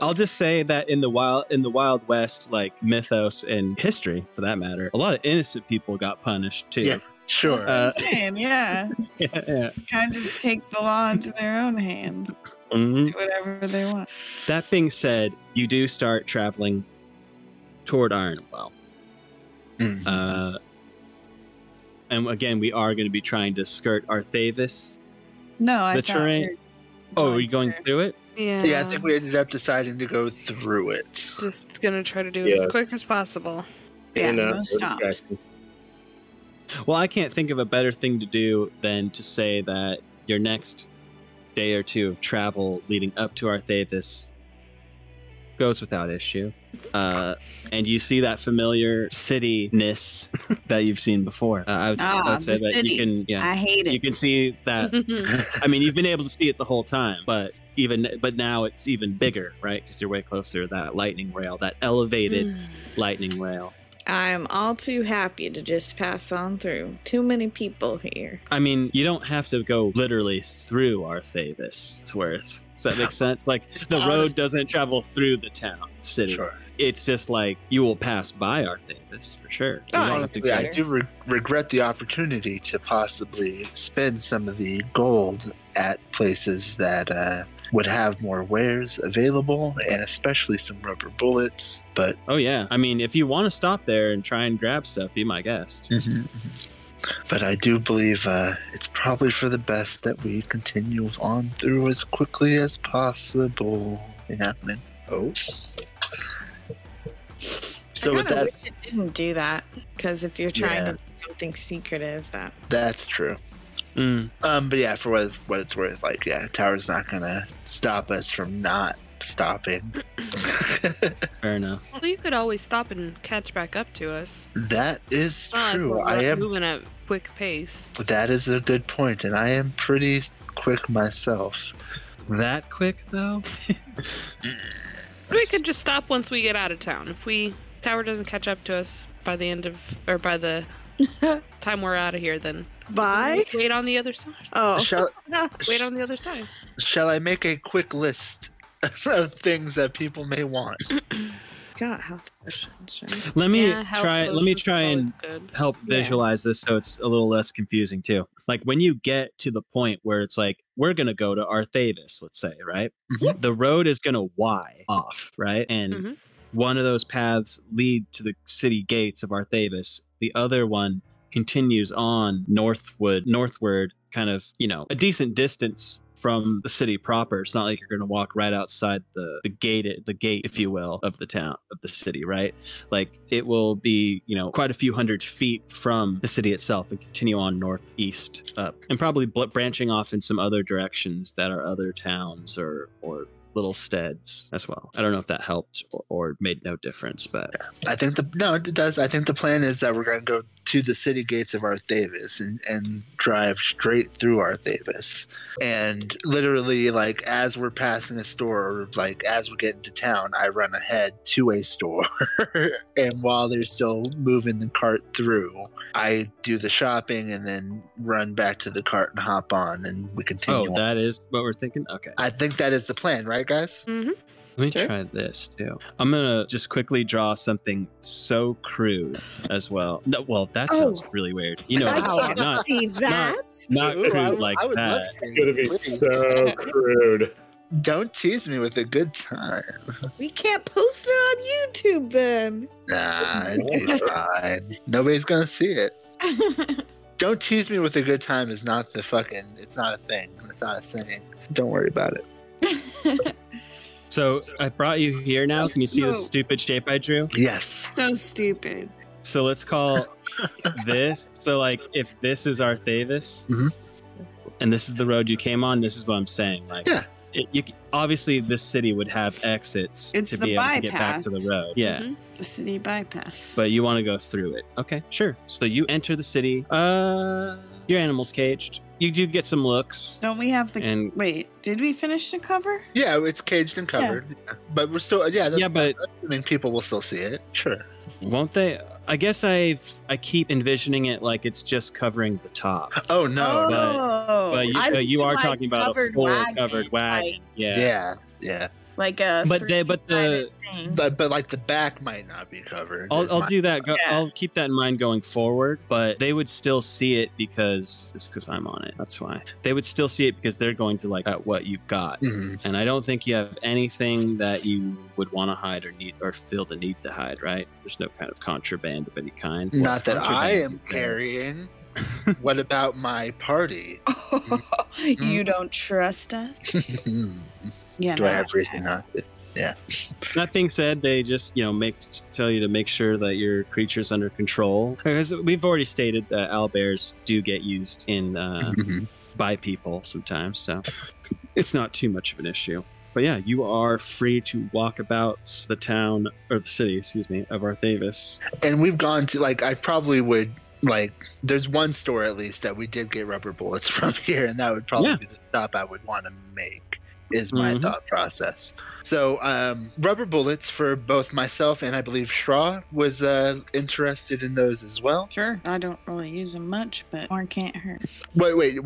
I'll just say that in the Wild West, like mythos and history, for that matter, a lot of innocent people got punished too. Yeah, sure. That's what I'm saying, yeah. Yeah. Kind of just take the law into their own hands. Mm-hmm. Do whatever they want. That being said, you do start traveling toward Ironwell. Mm-hmm. And again, we are going to be trying to skirt Arthavis. No, I the terrain. Oh, are you going through it? Yeah. Yeah, I think we ended up deciding to go through it. Just gonna try to do it as quick as possible. Yeah, no stops. Well, I can't think of a better thing to do than to say that your next day or two of travel leading up to Arthavis goes without issue. And you see that familiar city-ness that you've seen before. I would say that city. You can. Yeah, I hate it. You can see that. I mean, you've been able to see it the whole time, but now it's even bigger, right? Because you're way closer to that lightning rail, that elevated lightning rail. I'm all too happy to just pass on through. Too many people here. I mean, you don't have to go literally through Arthavis. It's worth. Does that make sense? Like, the road doesn't travel through the town, city. Sure. It's just like, you will pass by Arthavis, for sure. Honestly, I do regret the opportunity to possibly spend some of the gold at places that would have more wares available, and especially some rubber bullets. But oh yeah, I mean, if you want to stop there and try and grab stuff, be my guest. But I do believe it's probably for the best that we continue on through as quickly as possible. Happening. Oh. So with that, wish it didn't do that, because if you're trying to do something secretive, that's true. But yeah, for what it's worth, like, Tower's not gonna stop us from not stopping. Fair enough. Well, you could always stop and catch back up to us. That is true. I am moving at quick pace. That is a good point, and I am pretty quick myself. That quick though? We could just stop once we get out of town. If Tower doesn't catch up to us by the time we're out of here, then bye. Wait on the other side. Wait on the other side. Shall I make a quick list of things that people may want? Got health potions, right? Let me try and help visualize this so it's a little less confusing too. Like when you get to the point where it's like, we're going to go to Arthavis, let's say, right? Mm-hmm. The road is going to Y off, right? And one of those paths lead to the city gates of Arthavis. The other one continues on northward, kind of, a decent distance from the city proper. It's not like you're going to walk right outside the gate, if you will, of the town, of the city, right? Like it will be, quite a few hundred feet from the city itself and continue on northeast up, and probably branching off in some other directions that are other towns or little steads as well. I don't know if that helped or made no difference, but I think it does. I think the plan is that we're going to go to the city gates of Arthavis and drive straight through Arthavis. And literally, like, as we're passing a store, or like as we get into town, I run ahead to a store. And while they're still moving the cart through, I do the shopping and then run back to the cart and hop on, and we continue. Oh, that is what we're thinking? Okay. I think that is the plan, right, guys? Mm-hmm. Let me try this too. I'm gonna just quickly draw something so crude as well. No, well, that sounds really weird. I can't see that. Not crude like that. It's gonna be so crude. Don't tease me with a good time. We can't post it on YouTube then. Nah, it'd be fine. Nobody's gonna see it. Don't tease me with a good time is not it's not a thing. It's not a saying. Don't worry about it. So I brought you here now. Can you see the stupid shape I drew? Yes. So stupid. So let's call this. So like if this is Arthavis and this is the road you came on, this is what I'm saying. Like, obviously this city would have exits to be able to get back to the road. Yeah. Mm-hmm. The city bypass. But you want to go through it. Okay, sure. So you enter the city. Your animal's caged. You do get some looks. Don't we have wait, did we finish the cover? Yeah, it's caged and covered. Yeah. But we're still, but I mean, people will still see it. Sure. Won't they? I guess I keep envisioning it like it's just covering the top. Oh, no. But you are talking about a full covered wagon. Yeah. Like a but like the back might not be covered. I'll do that. I'll keep that in mind going forward. But they would still see it because I'm on it. That's why they would still see it because they're going to like at what you've got. Mm-hmm. And I don't think you have anything that you would want to hide or need or feel the need to hide. Right? There's no kind of contraband of any kind. Not that I am carrying. What about my party? You don't trust us? Yeah, do I have reason not to? Yeah. That being said, they just tell you to make sure that your creature's under control, because we've already stated that owlbears do get used in by people sometimes, so it's not too much of an issue. But yeah, you are free to walk about the town or the city, of Arthavis. And we've gone to I probably would. There's one store at least that we did get rubber bullets from here, and that would probably be the stop I would want to make. Is my thought process. So rubber bullets for both myself and I believe Shra was interested in those as well. Sure. I don't really use them much, but one can't hurt. Wait,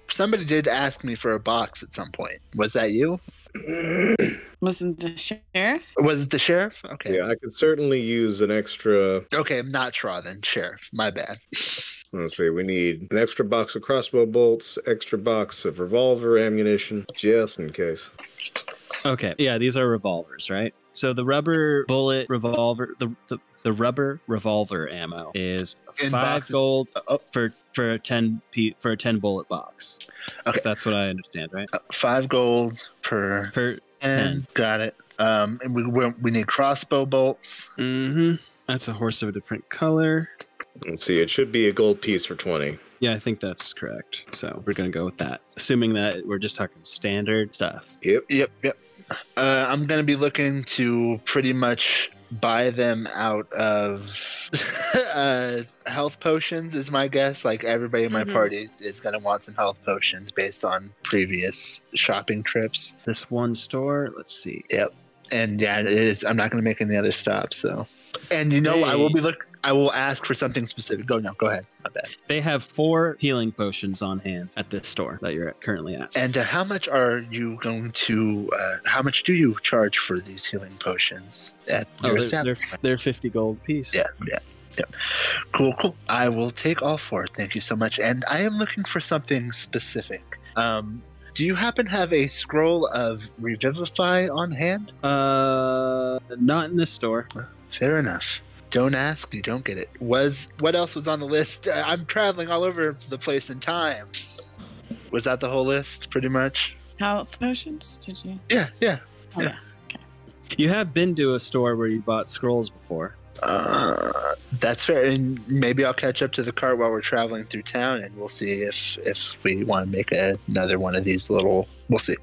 somebody did ask me for a box at some point. Was that you? Wasn't the sheriff? Was it the sheriff? Okay. Yeah, I could certainly use an extra. Okay, not Shra then. Sheriff. My bad. Let's see, we need an extra box of crossbow bolts, extra box of revolver ammunition, just in case. Okay, yeah, these are revolvers, right? So the rubber bullet revolver, the rubber revolver ammo is 5 gold for a 10 bullet box. Okay, so that's what I understand, right? 5 gold per 10. Got it. And we need crossbow bolts. Mm-hmm. That's a horse of a different color. Let's see. It should be a gold piece for 20. Yeah, I think that's correct. So we're going to go with that. Assuming that we're just talking standard stuff. Yep. I'm going to be looking to pretty much buy them out of health potions is my guess. Like everybody in my party is going to want some health potions based on previous shopping trips. This one store, let's see. Yep. And yeah, it is. I'm not going to make any other stops. So, and I will ask for something specific. Go ahead. My bad. They have 4 healing potions on hand at this store that you're currently at. And how much are you going to? How much do you charge for these healing potions at your establishment? They're 50 gold piece. Yeah. Cool. I will take all 4. Thank you so much. And I am looking for something specific. Do you happen to have a scroll of Revivify on hand? Not in this store. Fair enough. Don't ask, you don't get it. What else was on the list? I'm traveling all over the place in time. Was that the whole list, pretty much? Health potions? Did you? Yeah. Yeah. Okay. You have been to a store where you bought scrolls before. That's fair, and maybe I'll catch up to the cart while we're traveling through town, and we'll see if we want to make another one of these little. We'll see.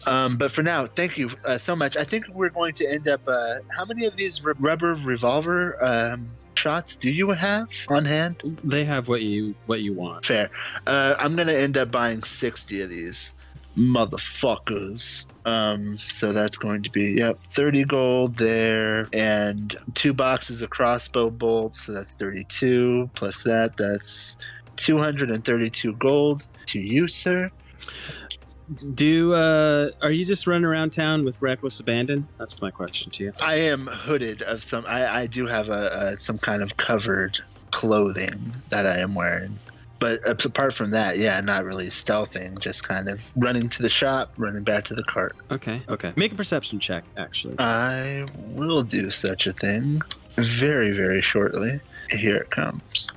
But for now, thank you so much. I think we're going to end up. How many of these rubber revolver shots do you have on hand? They have what you want. Fair. I'm gonna end up buying 60 of these motherfuckers. So that's going to be 30 gold there, and 2 boxes of crossbow bolts. So that's 32 plus that's 232 gold to you, sir. Are you just running around town with reckless abandon? That's my question to you. I am hooded of some. I do have some kind of covered clothing that I am wearing. But apart from that, not really stealthing, just kind of running to the shop, running back to the cart. Okay. Make a perception check, actually. I will do such a thing very, very shortly. Here it comes.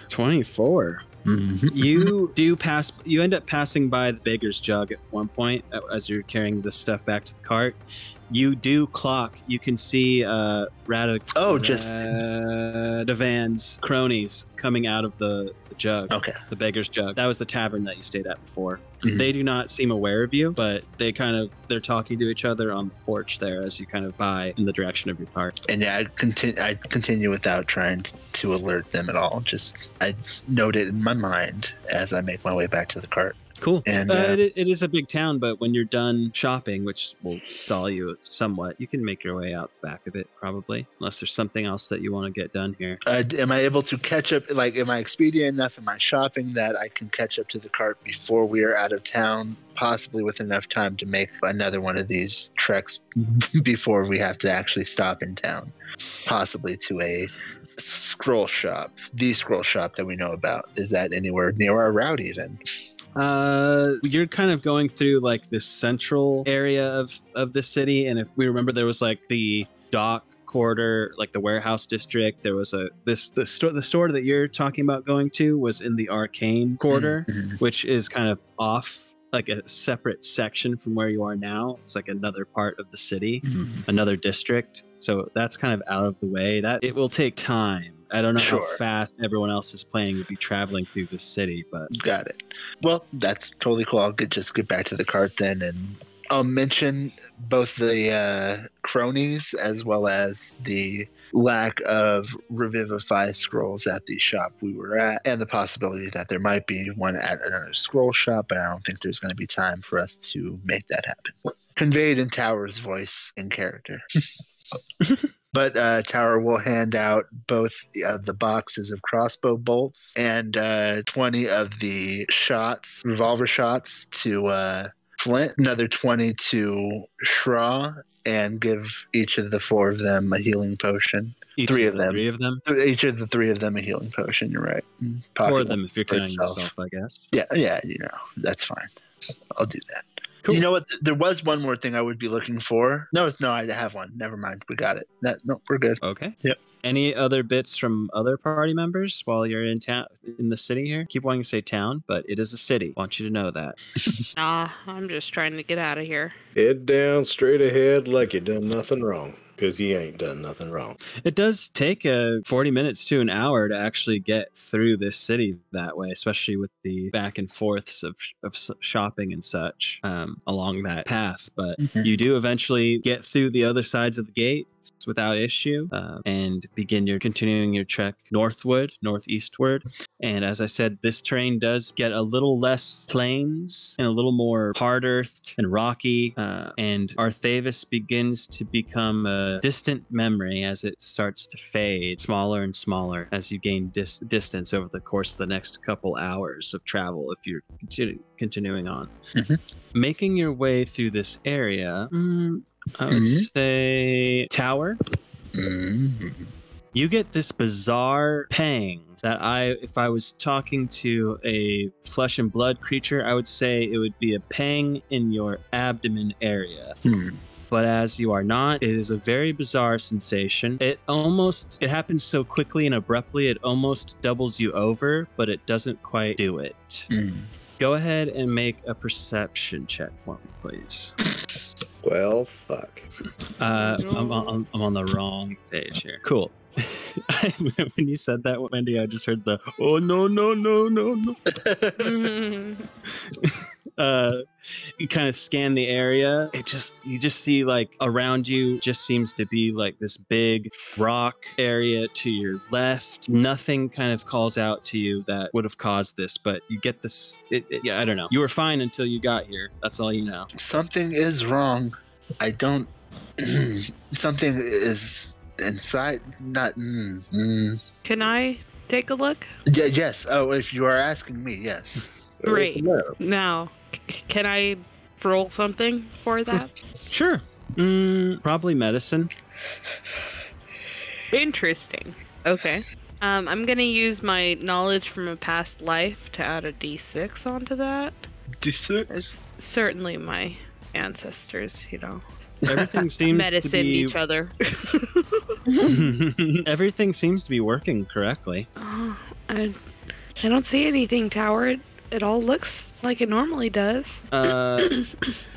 24. Mm-hmm. You end up passing by the baker's jug at one point as you're carrying the stuff back to the cart. You do clock. You can see Radovan's cronies coming out of the jug. Okay. The beggar's jug. That was the tavern that you stayed at before. Mm-hmm. They do not seem aware of you, but they're talking to each other on the porch there as you kind of buy in the direction of your cart. And I continue without trying to alert them at all. Just I note it in my mind as I make my way back to the cart. Cool. And it is a big town, but when you're done shopping, which will stall you somewhat, you can make your way out the back of it, probably, unless there's something else that you want to get done here. Am I able to catch up? Like, am I expedient enough in my shopping that I can catch up to the cart before we are out of town, possibly with enough time to make another one of these treks before we have to actually stop in town, possibly to a scroll shop, the scroll shop that we know about? Is that anywhere near our route even? You're kind of going through like this central area of the city, and if we remember, there was like the dock quarter, like the warehouse district. There was the store that you're talking about going to was in the arcane quarter, which is kind of off, like a separate section from where you are now. It's like another part of the city, another district. So that's kind of out of the way. That it will take time. I don't know how fast everyone else is planning to be traveling through the city, but got it. Well, that's totally cool. I'll just get back to the cart then, and I'll mention both the cronies as well as the lack of Revivify scrolls at the shop we were at, and the possibility that there might be one at another scroll shop, but I don't think there's going to be time for us to make that happen. Conveyed in Tower's voice in character. But Tower will hand out both of the boxes of crossbow bolts and 20 of the shots, revolver shots to Flint, another 20 to Shraw, and give each of the 4 of them a healing potion. Three of them. Each of the 3 of them a healing potion, you're right. 4 of them if you're counting yourself, I guess. Yeah, that's fine. I'll do that. Cool. You know what? There was one more thing I would be looking for. No, I have one. Never mind. We got it. No, we're good. Okay. Yep. Any other bits from other party members while you're in town, in the city here? Keep wanting to say town, but it is a city. I want you to know that. I'm just trying to get out of here. Head down, straight ahead, like you done nothing wrong. Because you ain't done nothing wrong. It does take 40 minutes to an hour to actually get through this city that way, especially with the back and forths of shopping and such along that path. But you do eventually get through the other sides of the gates without issue and continuing your trek northeastward. And as I said, this terrain does get a little less plains and a little more hard-earthed and rocky. And Arthavis begins to become a distant memory as it starts to fade smaller and smaller as you gain distance over the course of the next couple hours of travel if you're continuing on. Making your way through this area, I would say Tower. You get this bizarre pang that if I was talking to a flesh and blood creature, I would say it would be a pang in your abdomen area. But as you are not, it is a very bizarre sensation. It happens so quickly and abruptly, it almost doubles you over, but it doesn't quite do it. Go ahead and make a perception check for me, please. Well, fuck. I'm on the wrong page here. Cool. When you said that, Wendy, I just heard the, oh, no. You kind of scan the area. You just see like around you just seems to be like this big rock area to your left. Nothing kind of calls out to you that would have caused this, but you get this. I don't know. You were fine until you got here. That's all you know. Something is wrong. I don't. Something is inside. Not. Can I take a look? Yeah. Yes. Oh, if you are asking me, yes. Great. Now, can I roll something for that? Sure. Probably medicine. Interesting. Okay. I'm gonna use my knowledge from a past life to add a D6 onto that. D6? It's certainly my ancestors, Everything seems medicine to be each other. Everything seems to be working correctly. I don't see anything, Tower. It all looks like it normally does.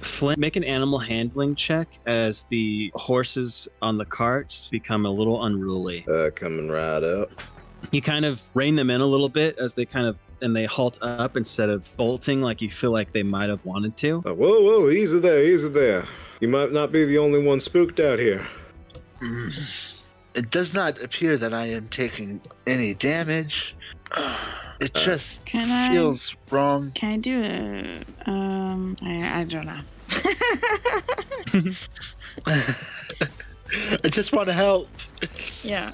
Flint, make an animal handling check as the horses on the carts become a little unruly. Coming right up. You kind of rein them in a little bit as they they halt up instead of bolting like you feel like they might have wanted to. Whoa, easy there. You might not be the only one spooked out here. It does not appear that I am taking any damage. It just feels wrong. Can I do a I don't know. I just want to help. Yeah.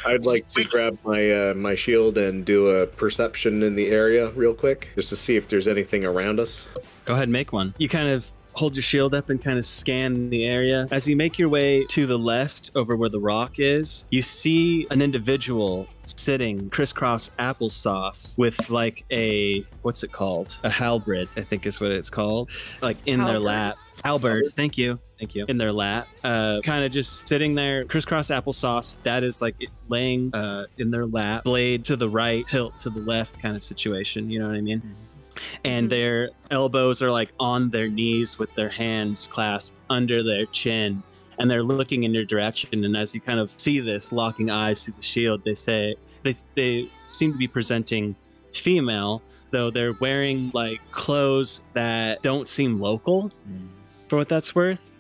I'd like to grab my shield and do a perception in the area real quick, just to see if there's anything around us. Go ahead and make one. You kind of hold your shield up and kind of scan the area. As you make your way to the left over where the rock is, you see an individual sitting crisscross applesauce with like what's it called? A halberd, I think is what it's called. Like in their lap. Halberd, thank you. In their lap. Kind of just sitting there, crisscross applesauce. That is like laying in their lap. Blade to the right, hilt to the left kind of situation. You know what I mean? And their elbows are like on their knees with their hands clasped under their chin, and they're looking in your direction. And as you kind of see this, locking eyes through the shield, they say they seem to be presenting female, though they're wearing like clothes that don't seem local for what that's worth.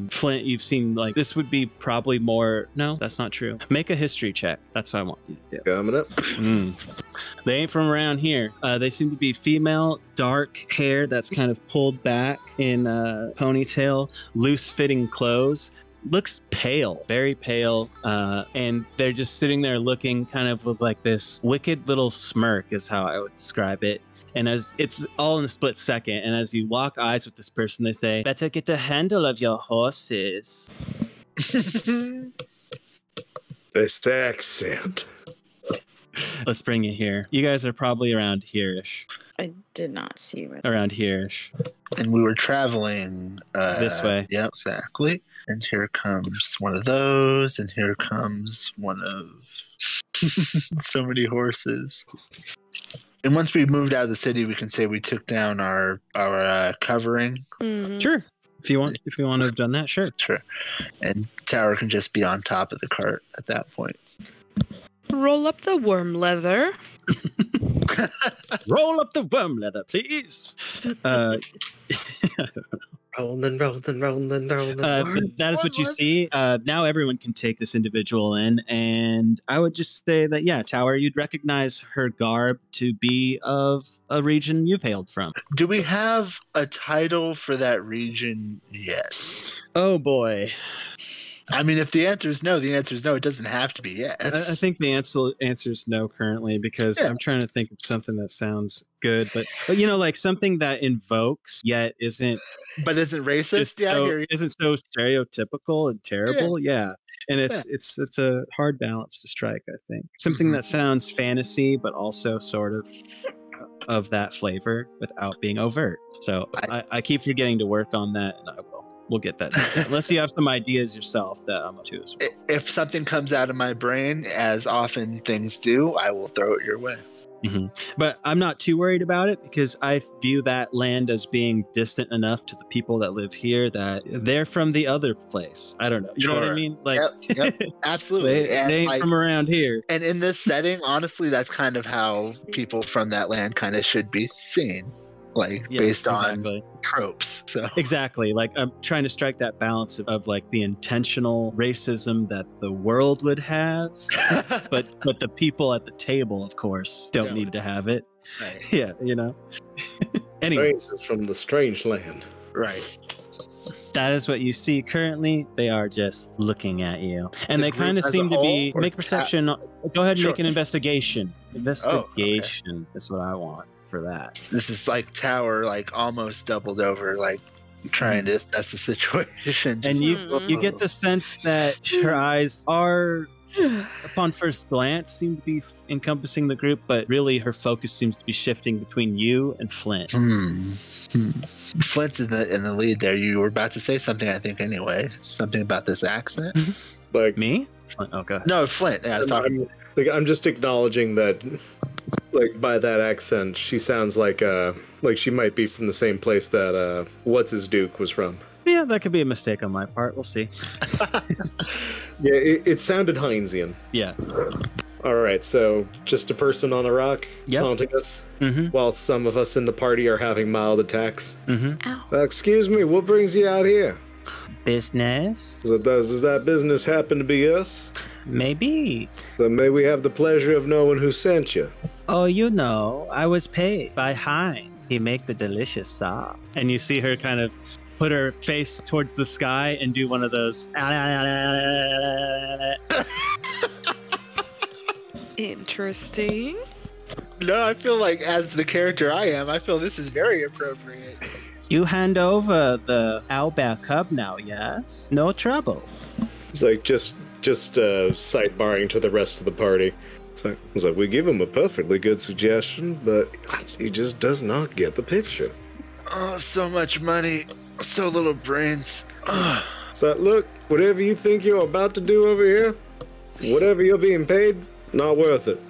Flint, you've seen like this would be probably more. No, that's not true. Make a history check. That's what I want you to do. Coming up. They ain't from around here. They seem to be female, dark hair that's kind of pulled back in a ponytail, loose-fitting clothes. Looks pale, very pale, and they're just sitting there looking kind of with like this wicked little smirk is how I would describe it. And as it's all in a split second, and as you lock eyes with this person, they say, "Better get a handle of your horses." This accent. Let's bring you here. You guys are probably around here-ish. I did not see it. Around here. And we were traveling this way. Yeah, exactly. And here comes one of those, and here comes one of so many horses. And once we moved out of the city, we can say we took down our covering. Mm-hmm. Sure. If you want to have done that, sure. Sure. And Tower can just be on top of the cart at that point. Roll up the worm leather. Roll up the worm leather, please. Rolling. But that is what you see. Now everyone can take this individual in, and I would just say that, yeah, Tower, you'd recognize her garb to be of a region you've hailed from. Do we have a title for that region yet? Oh, boy. I mean, if the answer is no, the answer is no. It doesn't have to be yes. I think the answer is no currently, because I'm trying to think of something that sounds good, but like something that invokes yet isn't racist. Isn't so stereotypical and terrible. Yeah. And it's a hard balance to strike, I think. Something that sounds fantasy, but also sort of that flavor without being overt. So I keep forgetting to work on that, and I will. We'll get that done. Unless you have some ideas yourself that I'm up to as well. If something comes out of my brain, as often things do, I will throw it your way. Mm-hmm. But I'm not too worried about it, because I view that land as being distant enough to the people that live here that they're from the other place. I don't know. You know what I mean? Like, yep, absolutely. they ain't from around here. And in this setting, honestly, that's kind of how people from that land kind of should be seen. Based on tropes. So exactly, like I'm trying to strike that balance of like the intentional racism that the world would have, but the people at the table, of course, don't need to have it. Right. Yeah, Anyways, from the strange land. Right. That is what you see currently. They are just looking at you, and they kind of seem to be make perception. Go ahead and make an investigation. Investigation is what I want for that. This is like Tower, almost doubled over, trying to assess the situation. And you get the sense that her eyes are, upon first glance, seem to be encompassing the group, but really her focus seems to be shifting between you and Flint. Flint's in the lead there. You were about to say something, I think, anyway. Something about this accent. Me? Flint? Oh, go ahead. No, Flint. Yeah, I was talking. I'm just acknowledging that, by that accent, she sounds like she might be from the same place that What's-His-Duke was from. Yeah, that could be a mistake on my part. We'll see. Yeah, it sounded Heinzian. Yeah. All right, so just a person on a rock taunting us, while some of us in the party are having mild attacks. Excuse me, what brings you out here? Business. Does that business happen to be us? Maybe. So may we have the pleasure of knowing who sent you? Oh, I was paid by Heinz. He make the delicious sauce. And you see her kind of put her face towards the sky and do one of those. Interesting. No, I feel like, as the character I am, I feel this is very appropriate. You hand over the owlbear cub now, yes? No trouble. It's just sidebarring to the rest of the party. It's like we give him a perfectly good suggestion, but he just does not get the picture. Oh, so much money, so little brains. So look, whatever you think you're about to do over here, whatever you're being paid, not worth it.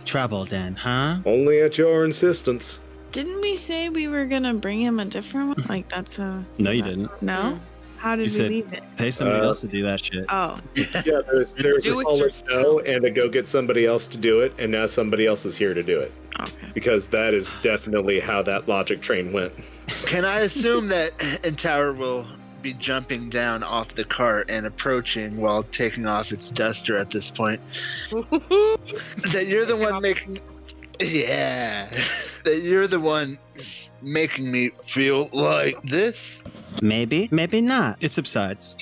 Trouble then, huh? Only at your insistence. Didn't we say we were gonna bring him a different one? That's a... No, you didn't. No? How did we leave it? Pay somebody else to do that shit. Oh. Yeah, there's a solid no and a go get somebody else to do it, and now somebody else is here to do it. Okay. Because that is definitely how that logic train went. Can I assume that Tower will be jumping down off the cart and approaching while taking off its duster at this point? That you're the one making... Yeah. That you're the one making me feel like this? Maybe, maybe not. It subsides.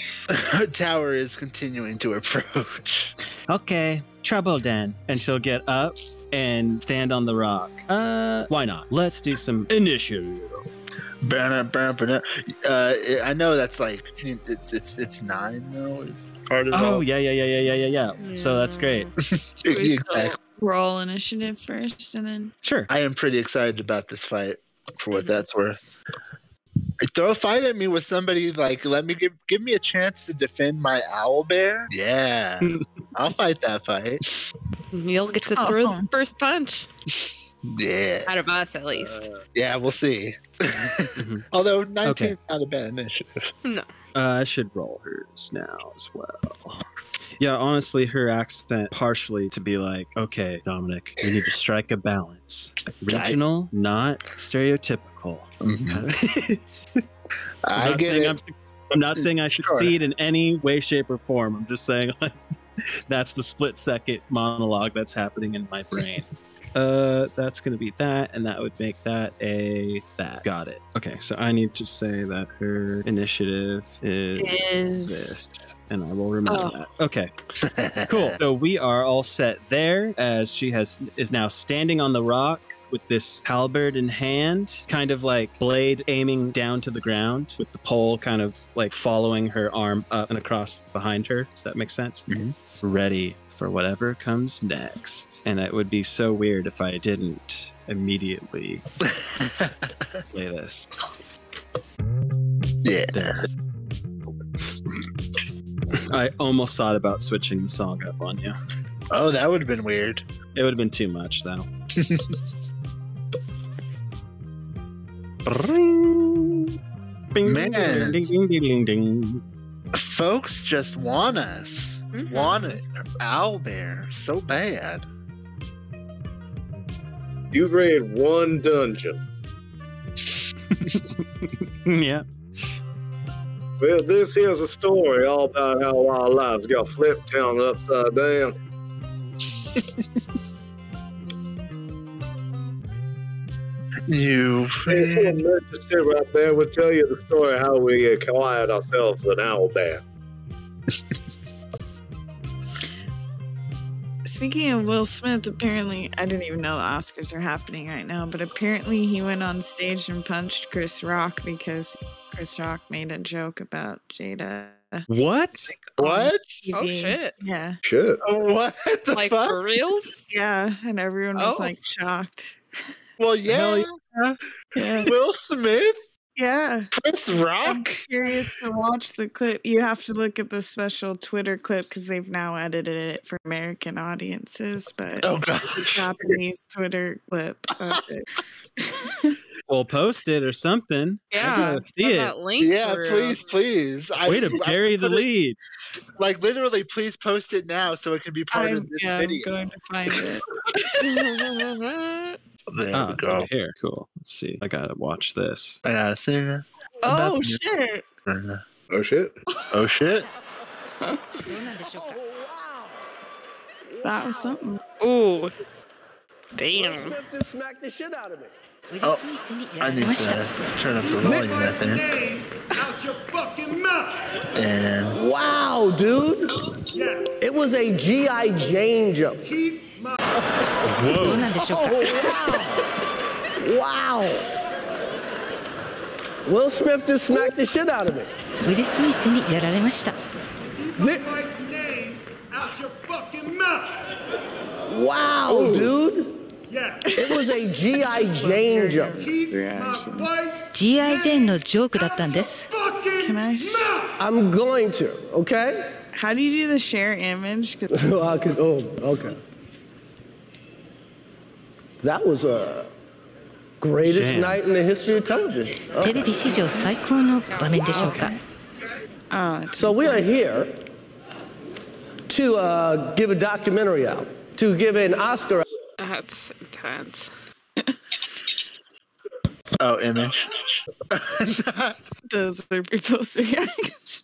Tower is continuing to approach. Okay, trouble then. And she'll get up and stand on the rock. Why not? Let's do some initiative. I know that's it's 9 though. Is part of yeah. So that's great. Exactly. roll initiative first, and then sure. I am pretty excited about this fight, for what that's worth. Throw a fight at me with somebody like, let me give me a chance to defend my owlbear. Yeah, I'll fight that fight. You'll get to throw the first punch. Yeah, out of us at least. Yeah, we'll see. Although 19 is not a bad initiative. No. I should roll hers now as well. Yeah, honestly, her accent partially to be like, okay, Dominic, we need to strike a balance. Regional, not stereotypical. I'm not saying I succeed in any way, shape, or form. I'm just saying like, that's the split-second monologue that's happening in my brain. That's going to be that, and that would make that a that. Got it. Okay, so I need to say that her initiative is this, and I will remember that. Okay, cool. So we are all set there, as she is now standing on the rock with this halberd in hand, kind of like blade aiming down to the ground, with the pole kind of like following her arm up and across behind her. Does that make sense? Mm-hmm. Ready for whatever comes next. And it would be so weird if I didn't immediately play this. Yeah. I almost thought about switching the song up on you. Oh, that would have been weird. It would have been too much, though. Man. Ding, ding, ding, ding, ding. Folks just want us. Want it. Owlbear. So bad. You read one dungeon. Yeah. Well, this here's a story all about how our lives got flipped down and upside down. You just sit right there. We'll tell you the story how we acquired ourselves an owlbear. Speaking of Will Smith, apparently, I didn't even know the Oscars are happening right now, but apparently he went on stage and punched Chris Rock because Chris Rock made a joke about Jada. What? What? Oh, shit. Yeah. Shit. What the like, fuck? for real? Yeah, and everyone was like shocked. Well, yeah. Yeah. Will Smith? Yeah. Chris Rock? I'm curious to watch the clip. You have to look at the special Twitter clip because they've now edited it for American audiences, but the Japanese Twitter clip of it. We'll post it or something. Yeah. See it. That link Please. Way to bury the lead. Like, literally, please post it now so it can be part of this video. I'm going to find it. There we go. Right here. Cool. Let's see. I gotta watch this. I gotta see that. Oh, shit. Oh, shit. Oh, shit. That was something. Ooh. Damn. Smack the shit out of me. Oh, I need to turn up the volume, I think. Out your fucking mouth. And wow, dude. It was a G.I. Jane jump. Whoa. Wow. Will Smith just smacked the shit out of me. Wow, dude. It was a G.I. Jane jump. G.I. Jane のジョークだったんです。 Can I? I'm going to, okay? How do you do the share image? Okay. That was a greatest night in the history of television. テレビ史上最高の場面でしょうか。So we are here to give a documentary out, to give an Oscar. That's intense. oh, image. Those are people's reactions.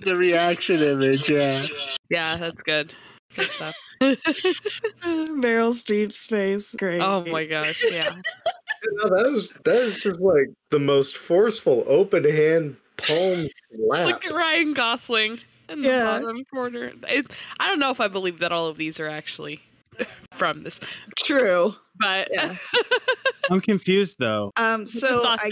The reaction image, yeah. Yeah, that's good. Good stuff. Meryl Streep's face, great. Oh my gosh, yeah. That is just like the most forceful open hand palm slap. Look at Ryan Gosling in the bottom corner. I don't know if I believe that all of these are actually from this. True. But I'm confused though. So I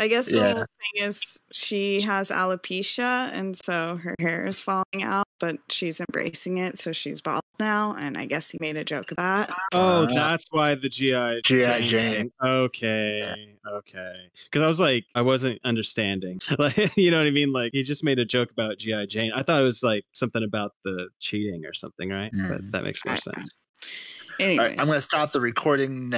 guess the whole thing is she has alopecia and so her hair is falling out but she's embracing it, so she's bald now, and I guess he made a joke of that. Oh, that's why the G.I. Jane. Okay. Because I was like, I wasn't understanding. Like, you know what I mean? Like, he just made a joke about G.I. Jane. I thought it was like something about the cheating or something, right? But that makes more sense. Anyways. All right, I'm going to stop the recording now.